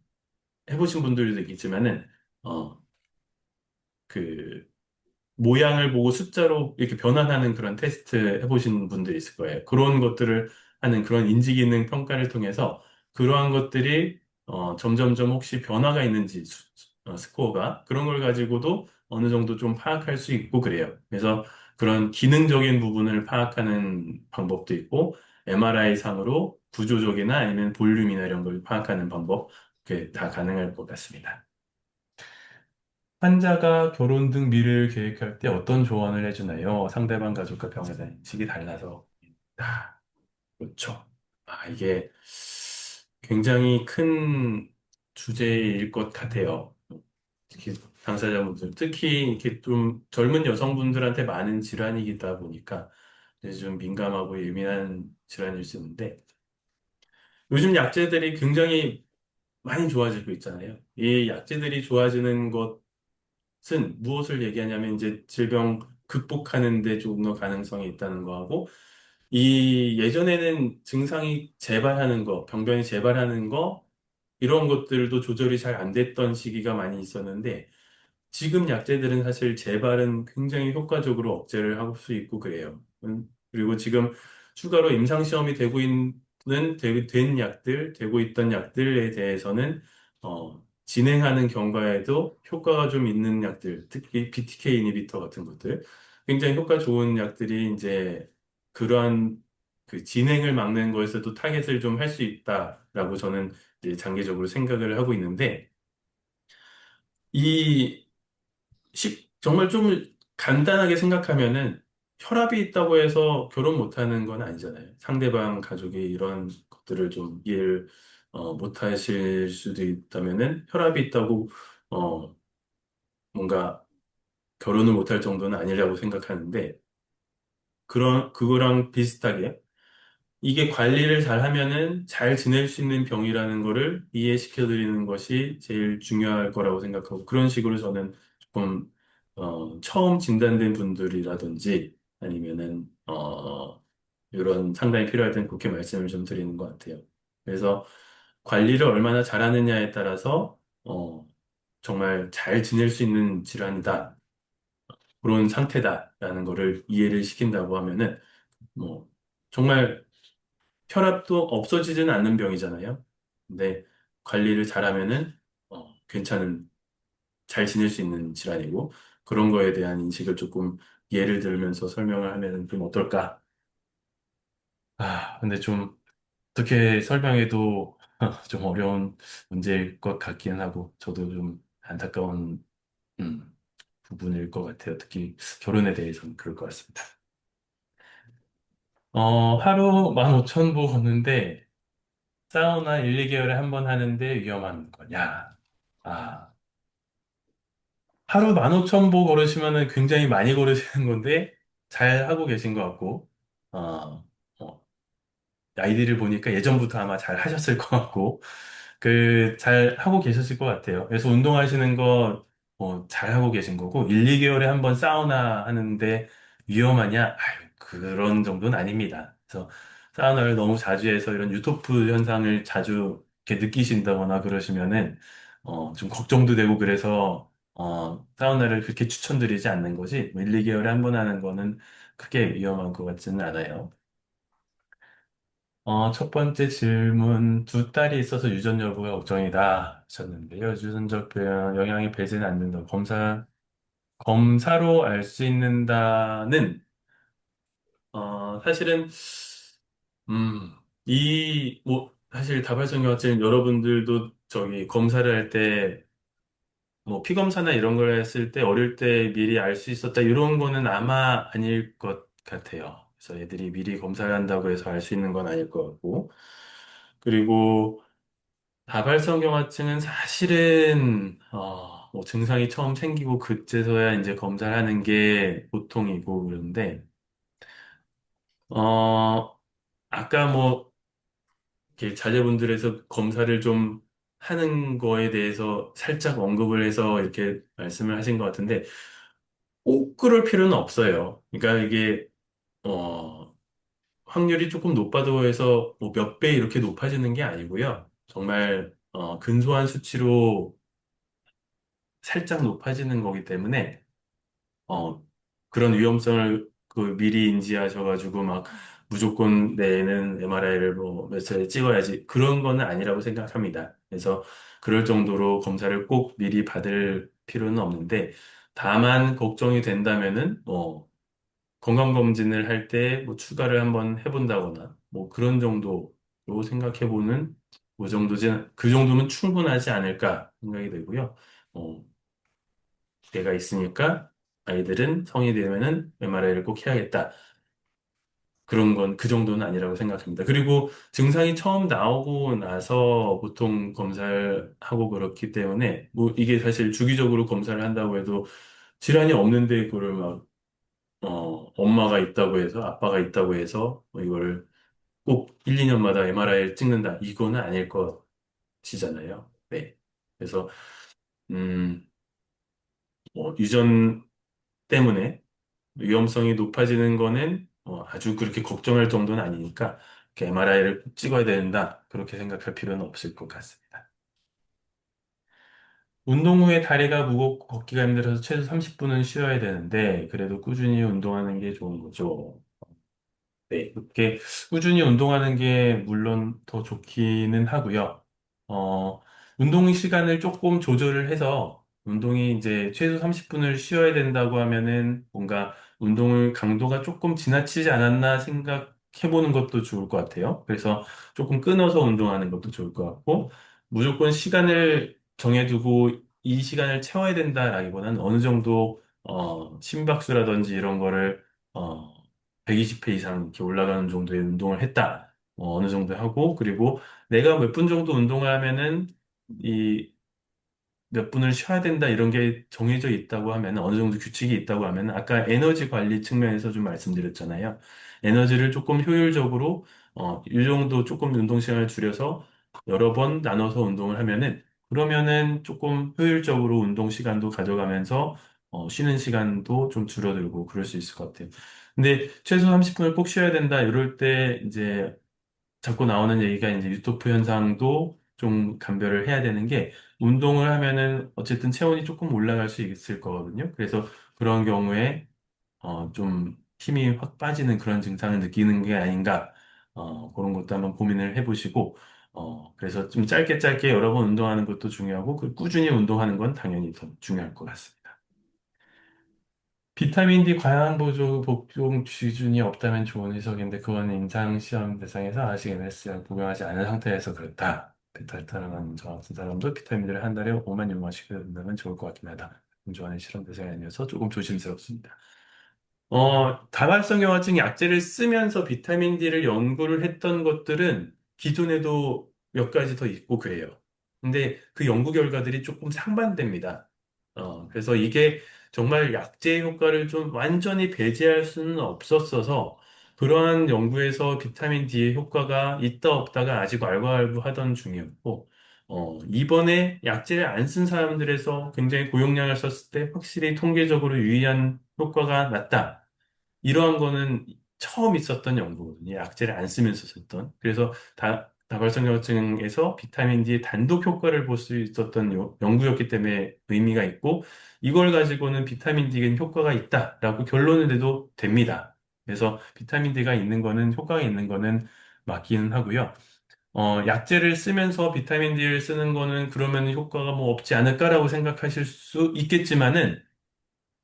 해보신 분들도 있겠지만은, 어, 그, 모양을 보고 숫자로 이렇게 변환하는 그런 테스트 해보신 분들이 있을 거예요. 그런 것들을 하는 그런 인지기능 평가를 통해서 그러한 것들이 점점점 혹시 변화가 있는지 스코어가 그런 걸 가지고도 어느 정도 좀 파악할 수 있고 그래요. 그래서 그런 기능적인 부분을 파악하는 방법도 있고 MRI 상으로 구조적이나 아니면 볼륨이나 이런 걸 파악하는 방법 그게 다 가능할 것 같습니다. 환자가 결혼 등 미래를 계획할 때 어떤 조언을 해주나요? 상대방 가족과 병에 대한 인식이 달라서. 아, 그렇죠. 이게 굉장히 큰 주제일 것 같아요. 특히 당사자분들, 특히 이렇게 좀 젊은 여성분들한테 많은 질환이기다 보니까 이제 좀 민감하고 예민한 질환일 수 있는데 요즘 약제들이 굉장히 많이 좋아지고 있잖아요. 이 약제들이 좋아지는 것은 무엇을 얘기하냐면 이제 질병 극복하는 데 조금 더 가능성이 있다는 거하고 이 예전에는 증상이 재발하는 거, 병변이 재발하는 거 이런 것들도 조절이 잘 안 됐던 시기가 많이 있었는데 지금 약제들은 사실 재발은 굉장히 효과적으로 억제를 할 수 있고 그래요. 그리고 지금 추가로 임상시험이 된 약들, 되고 있던 약들에 대해서는, 진행하는 경과에도 효과가 좀 있는 약들, 특히 BTK 이니비터 같은 것들, 굉장히 효과 좋은 약들이 이제 그러한 그 진행을 막는 거에서도 타겟을 좀 할 수 있다라고 저는 이제 장기적으로 생각을 하고 있는데, 이 정말 좀 간단하게 생각하면은 혈압이 있다고 해서 결혼 못하는 건 아니잖아요. 상대방 가족이 이런 것들을 좀 이해를 못 하실 수도 있다면은 혈압이 있다고 어, 뭔가 결혼을 못할 정도는 아니라고 생각하는데 그거랑 비슷하게 이게 관리를 잘 하면은 잘 지낼 수 있는 병이라는 거를 이해시켜 드리는 것이 제일 중요할 거라고 생각하고 그런 식으로 저는 조금 처음 진단된 분들이라든지 아니면은, 이런 상담이 필요할 땐 그렇게 말씀을 좀 드리는 것 같아요. 그래서 관리를 얼마나 잘하느냐에 따라서, 정말 잘 지낼 수 있는 질환이다. 그런 상태다라는 거를 이해를 시킨다고 하면은, 뭐, 정말 혈압도 없어지지는 않는 병이잖아요. 근데 관리를 잘하면은, 괜찮은, 잘 지낼 수 있는 질환이고, 그런 거에 대한 인식을 조금 예를 들면서 설명을 하면 좀 어떨까? 근데 좀 어떻게 설명해도 좀 어려운 문제일 것 같긴 하고, 저도 좀 안타까운, 음, 부분일 것 같아요. 특히 결혼에 대해서는 그럴 것 같습니다. 하루 15,000보 걷는데, 사우나 1, 2개월에 한 번 하는데 위험한 거냐? 아, 하루 15,000보 걸으시면은 굉장히 많이 걸으시는 건데, 잘 하고 계신 것 같고, 어, 어, 아이디를 보니까 예전부터 아마 잘 하셨을 것 같고, 잘 하고 계셨을 것 같아요. 그래서 운동하시는 거, 잘 하고 계신 거고, 1, 2개월에 한 번 사우나 하는데 위험하냐? 아유, 그런 정도는 아닙니다. 그래서 사우나를 너무 자주 해서 이런 유토프 현상을 자주 이렇게 느끼신다거나 그러시면은, 좀 걱정도 되고 그래서, 사우나를 그렇게 추천드리지 않는 거지, 뭐 1, 2개월에 한 번 하는 거는 크게 위험한 것 같지는 않아요. 첫 번째 질문, 두 딸이 있어서 유전 여부가 걱정이다 하셨는데요. 유전적 영향이 배제는 않는다. 검사로 알 수 있는다는, 사실은, 음, 사실 다발성경화증 여러분들도 저기 검사를 할 때, 뭐, 피검사나 이런 걸 했을 때 어릴 때 미리 알 수 있었다, 이런 거는 아마 아닐 것 같아요. 그래서 애들이 미리 검사를 한다고 해서 알 수 있는 건 아닐 것 같고. 그리고, 다발성경화증은 사실은 뭐 증상이 처음 생기고 그때서야 이제 검사를 하는 게 보통이고 그런데 어 아까 뭐 이렇게 자제분들에서 검사를 좀 하는 거에 대해서 살짝 언급을 해서 이렇게 말씀을 하신 것 같은데 꼭 그럴 필요는 없어요. 그러니까 이게 어 확률이 조금 높아도 해서 뭐 몇 배 이렇게 높아지는 게 아니고요. 정말 근소한 수치로 살짝 높아지는 거기 때문에, 어, 그런 위험성을 미리 인지하셔가지고 막 무조건 내는 MRI를 뭐 몇 차례 찍어야지. 그런 거는 아니라고 생각합니다. 그래서 그럴 정도로 검사를 꼭 미리 받을 필요는 없는데, 다만 걱정이 된다면은, 건강검진을 할 때 뭐 추가를 한번 해본다거나, 뭐 그런 정도로 생각해보는, 그 정도면 충분하지 않을까 생각이 되고요. 어, 개가 있으니까 아이들은 성인이 되면은 MRI를 꼭 해야겠다. 그런 건 그 정도는 아니라고 생각합니다. 그리고 증상이 처음 나오고 나서 보통 검사를 하고 그렇기 때문에 뭐 이게 사실 주기적으로 검사를 한다고 해도 질환이 없는데 그걸 막 엄마가 있다고 해서 아빠가 있다고 해서 뭐 이걸 꼭 1, 2년마다 MRI를 찍는다. 이거는 아닐 것이잖아요. 네. 그래서 음, 유전 때문에 위험성이 높아지는 거는 아주 그렇게 걱정할 정도는 아니니까 MRI를 꼭 찍어야 된다. 그렇게 생각할 필요는 없을 것 같습니다. 운동 후에 다리가 무겁고 걷기가 힘들어서 최소 30분은 쉬어야 되는데 그래도 꾸준히 운동하는 게 좋은 거죠. 네, 그렇게 꾸준히 운동하는 게 물론 더 좋기는 하고요. 운동 시간을 조금 조절을 해서 운동이 이제 최소 30분을 쉬어야 된다고 하면은 뭔가 운동을 강도가 조금 지나치지 않았나 생각해보는 것도 좋을 것 같아요. 그래서 조금 끊어서 운동하는 것도 좋을 것 같고, 무조건 시간을 정해두고 이 시간을 채워야 된다라기보다는 어느 정도 심박수라든지 이런 거를 어, 120회 이상 이렇게 올라가는 정도의 운동을 했다. 어느 정도 하고, 그리고 내가 몇 분 정도 운동을 하면은 이 몇 분을 쉬어야 된다 이런 게 정해져 있다고 하면 어느 정도 규칙이 있다고 하면 아까 에너지 관리 측면에서 좀 말씀드렸잖아요. 에너지를 조금 효율적으로 이 정도 조금 운동 시간을 줄여서 여러 번 나눠서 운동을 하면은 그러면은 조금 효율적으로 운동 시간도 가져가면서 쉬는 시간도 좀 줄어들고 그럴 수 있을 것 같아요. 근데 최소 30분을 꼭 쉬어야 된다. 이럴 때 이제 자꾸 나오는 얘기가 이제 유토프 현상도 좀 감별을 해야 되는 게 운동을 하면은 어쨌든 체온이 조금 올라갈 수 있을 거거든요. 그래서 그런 경우에 좀 힘이 확 빠지는 그런 증상을 느끼는 게 아닌가, 그런 것도 한번 고민을 해보시고, 그래서 좀 짧게 짧게 여러 번 운동하는 것도 중요하고, 그 꾸준히 운동하는 건 당연히 더 중요할 것 같습니다. 비타민 D 과양 복용 기준이 없다면 좋은 해석인데, 그건 임상시험 대상에서 아직 MSR 복용하지 않은 상태에서 그렇다. 베타타라는 저 같은 사람도 비타민들을 한 달에 5만 6만씩 된다면 좋을 것 같긴 하다. 공조하는 실험 대상이 아니어서 조금 조심스럽습니다. 다발성 경화증 약제를 쓰면서 비타민 D를 연구를 했던 것들은 기존에도 몇 가지 더 있고 그래요. 근데 그 연구 결과들이 조금 상반됩니다. 그래서 이게 정말 약제 효과를 좀 완전히 배제할 수는 없었어서 그러한 연구에서 비타민 D의 효과가 있다 없다가 아직 왈가왈부하던 중이었고, 이번에 약제를 안 쓴 사람들에서 굉장히 고용량을 썼을 때 확실히 통계적으로 유의한 효과가 났다. 이러한 거는 처음 있었던 연구거든요. 약제를 안 쓰면서 썼던. 그래서 다발성경증에서 비타민 D의 단독 효과를 볼 수 있었던 연구였기 때문에 의미가 있고, 이걸 가지고는 비타민 D에 효과가 있다라고 결론을 내도 됩니다. 그래서 비타민 D가 있는 거는, 효과가 있는 거는 맞기는 하고요. 약제를 쓰면서 비타민 D를 쓰는 거는 그러면 효과가 뭐 없지 않을까라고 생각하실 수 있겠지만은,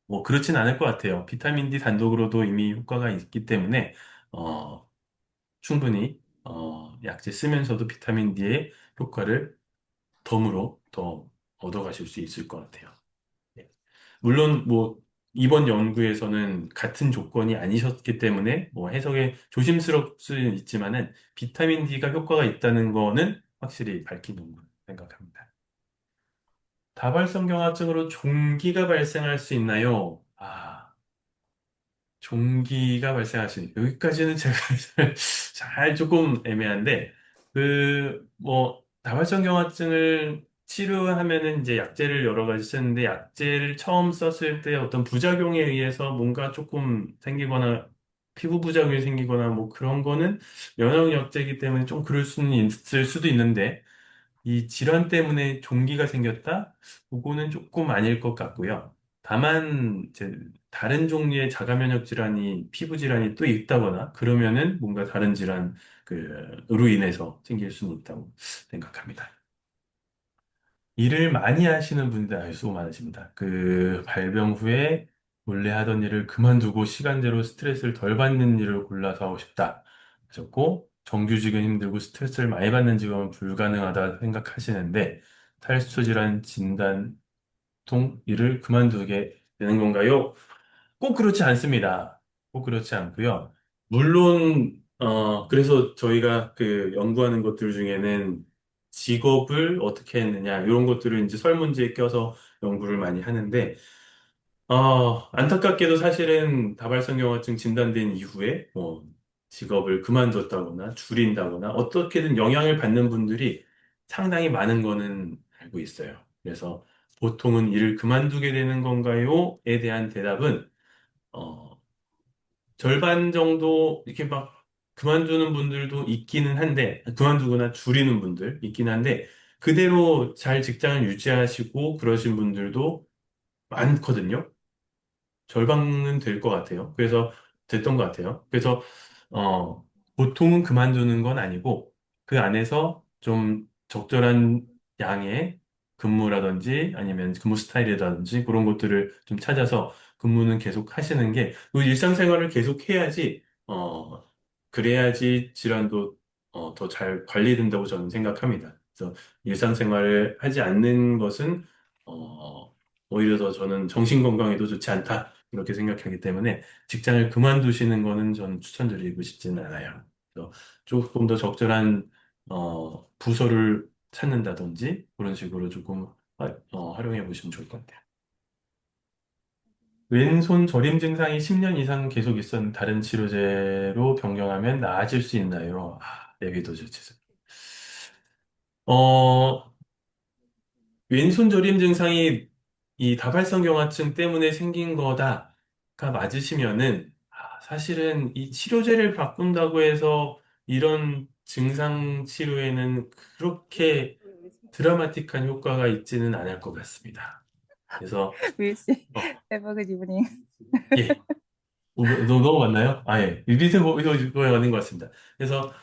뭐 그렇진 않을 것 같아요. 비타민 D 단독으로도 이미 효과가 있기 때문에 충분히 약제 쓰면서도 비타민 D의 효과를 덤으로 더 얻어가실 수 있을 것 같아요. 네. 물론 뭐 이번 연구에서는 같은 조건이 아니셨기 때문에 뭐 해석에 조심스러울 수 있지만은 비타민 D가 효과가 있다는 거는 확실히 밝힌 연구 생각합니다. 다발성경화증으로 종기가 발생할 수 있나요? 종기가 발생할 수 있는, 여기까지는 제가 잘 조금 애매한데, 다발성 경화증을 치료하면은 이제 약제를 여러 가지 쓰는데, 약제를 처음 썼을 때 어떤 부작용에 의해서 뭔가 조금 생기거나, 피부 부작용이 생기거나 뭐 그런 거는 면역 약제이기 때문에 좀 그럴 수는 있을 수도 있는데, 이 질환 때문에 종기가 생겼다? 그거는 조금 아닐 것 같고요. 다만, 이제 다른 종류의 자가 면역 질환이, 피부 질환이 또 있다거나, 그러면은 뭔가 다른 질환, 으로 인해서 생길 수는 있다고 생각합니다. 일을 많이 하시는 분들 수고 많으십니다. 발병 후에 원래 하던 일을 그만두고 시간대로 스트레스를 덜 받는 일을 골라서 하고 싶다. 하셨고, 정규직은 힘들고 스트레스를 많이 받는 직업은 불가능하다 생각하시는데, 탈수 질환 진단 일을 그만두게 되는 건가요? 꼭 그렇지 않습니다. 꼭 그렇지 않고요. 물론, 그래서 저희가 연구하는 것들 중에는 직업을 어떻게 했느냐, 이런 것들을 이제 설문지에 껴서 연구를 많이 하는데, 안타깝게도 사실은 다발성경화증 진단된 이후에 뭐 직업을 그만뒀다거나 줄인다거나 어떻게든 영향을 받는 분들이 상당히 많은 거는 알고 있어요. 그래서 보통은 일을 그만두게 되는 건가요?에 대한 대답은 어, 절반 정도 이렇게 막 그만두는 분들도 있기는 한데, 그만두거나 줄이는 분들 있긴 한데, 그대로 잘 직장을 유지하시고 그러신 분들도 많거든요. 절반은 될 것 같아요. 그래서 됐던 것 같아요. 그래서 보통은 그만두는 건 아니고 그 안에서 좀 적절한 양의 근무라든지 아니면 근무 스타일이라든지 그런 것들을 좀 찾아서 근무는 계속 하시는 게 그 일상생활을 계속 해야지 그래야지 질환도 더 잘 관리된다고 저는 생각합니다. 그래서 일상생활을 하지 않는 것은 오히려 더 저는 정신 건강에도 좋지 않다. 이렇게 생각하기 때문에 직장을 그만두시는 거는 전 추천드리고 싶지는 않아요. 그래서 조금 더 적절한 부서를 찾는다든지 그런 식으로 조금 활용해 보시면 좋을 것 같아요. 왼손 저림 증상이 10년 이상 계속 있었는 다른 치료제로 변경하면 나아질 수 있나요? 내비도 좋지. 어, 왼손 저림 증상이 이 다발성 경화증 때문에 생긴 거다가 맞으시면은 사실은 이 치료제를 바꾼다고 해서 이런 증상 치료에는 그렇게 드라마틱한 효과가 있지는 않을 것 같습니다. 그래서 Will she 어, have a good evening? 예, 넘어갔나요? 예, 리듬 이거 맞는 것 같습니다. 그래서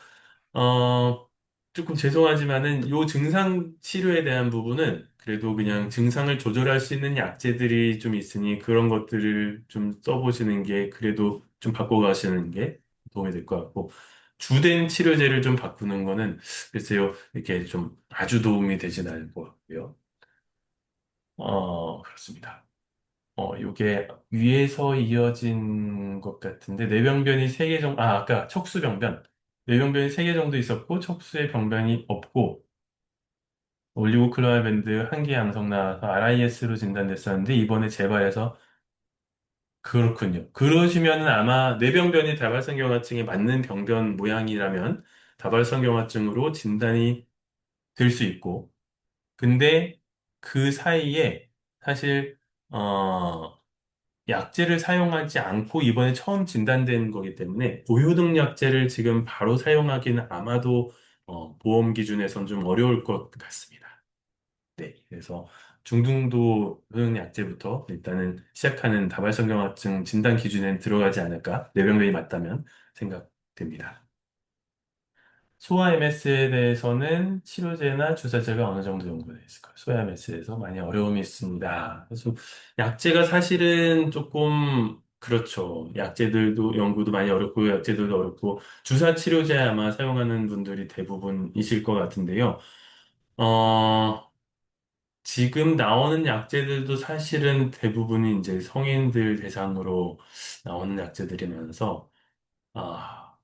조금 죄송하지만은 요 증상 치료에 대한 부분은 그래도 그냥 증상을 조절할 수 있는 약제들이 좀 있으니 그런 것들을 좀 써보시는 게 그래도 좀 바꿔가시는 게 도움이 될 것 같고 주된 치료제를 좀 바꾸는 거는 글쎄요 이렇게 좀 아주 도움이 되진 않을 것 같고요. 그렇습니다. 요게 위에서 이어진 것 같은데 뇌병변이 3개 정도, 아까 척수병변. 뇌병변이 3개 정도 있었고 척수에 병변이 없고 올리고클로아 밴드 1개 양성 나와서 RIS로 진단됐었는데 이번에 재발해서 그렇군요. 그러시면은 아마 뇌병변이 다발성경화증에 맞는 병변 모양이라면 다발성경화증으로 진단이 될 수 있고 근데 그 사이에 사실 어 약제를 사용하지 않고 이번에 처음 진단된 거기 때문에 고효능 약제를 지금 바로 사용하기는 아마도 보험 기준에선 좀 어려울 것 같습니다. 네, 그래서 중등도 효능 약제부터 일단은 시작하는 다발성경화증 진단 기준엔 들어가지 않을까, 뇌병변이 맞다면 생각됩니다. 소아 MS에 대해서는 치료제나 주사제가 어느 정도 연구되어 있을까요? 소아 MS에서 많이 어려움이 있습니다. 그래서 약제가 사실은 조금 그렇죠. 약제들도 연구도 많이 어렵고 약제들도 어렵고 주사 치료제 아마 사용하는 분들이 대부분이실 것 같은데요. 어, 지금 나오는 약제들도 사실은 대부분이 이제 성인들 대상으로 나오는 약제들이 많아서 아,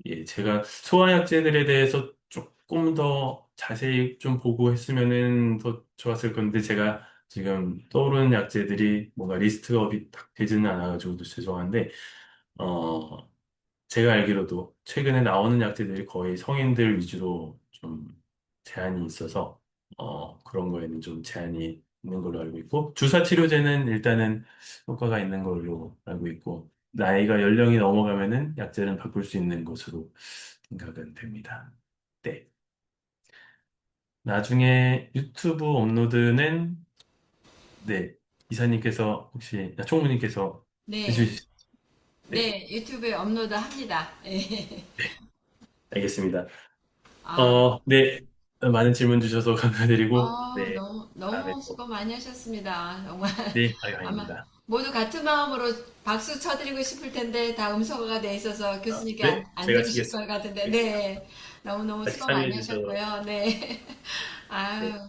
예, 제가 소아약제들에 대해서 조금 더 자세히 좀 보고 했으면은 더 좋았을 건데 제가 지금 떠오르는 약제들이 뭔가 리스트가 업이 딱 되지는 않아가지고 죄송한데 어, 제가 알기로도 최근에 나오는 약제들이 거의 성인들 위주로 좀 제한이 있어서 그런 거에는 좀 제한이 있는 걸로 알고 있고 주사 치료제는 일단은 효과가 있는 걸로 알고 있고 나이가 연령이 넘어가면은 약제는 바꿀 수 있는 것으로 생각은 됩니다. 네. 나중에 유튜브 업로드는 네 이사님께서 혹시 총무님께서 네, 해주실 네 네, 유튜브에 업로드 합니다. 예. 알겠습니다. 아, 네. 많은 질문 주셔서 감사드리고, 네. 다음에 너무 또, 수고 많이 하셨습니다. 정말 네, 아마 아닙니다. 모두 같은 마음으로 박수 쳐드리고 싶을 텐데 다 음소거가 돼 있어서 교수님께 네, 안 제가 들으실 것 치겠습니다. 같은데, 알겠습니다. 네, 너무너무 같이 수고 많이 참여해 주셔서, 하셨고요. 네, 네. 아유.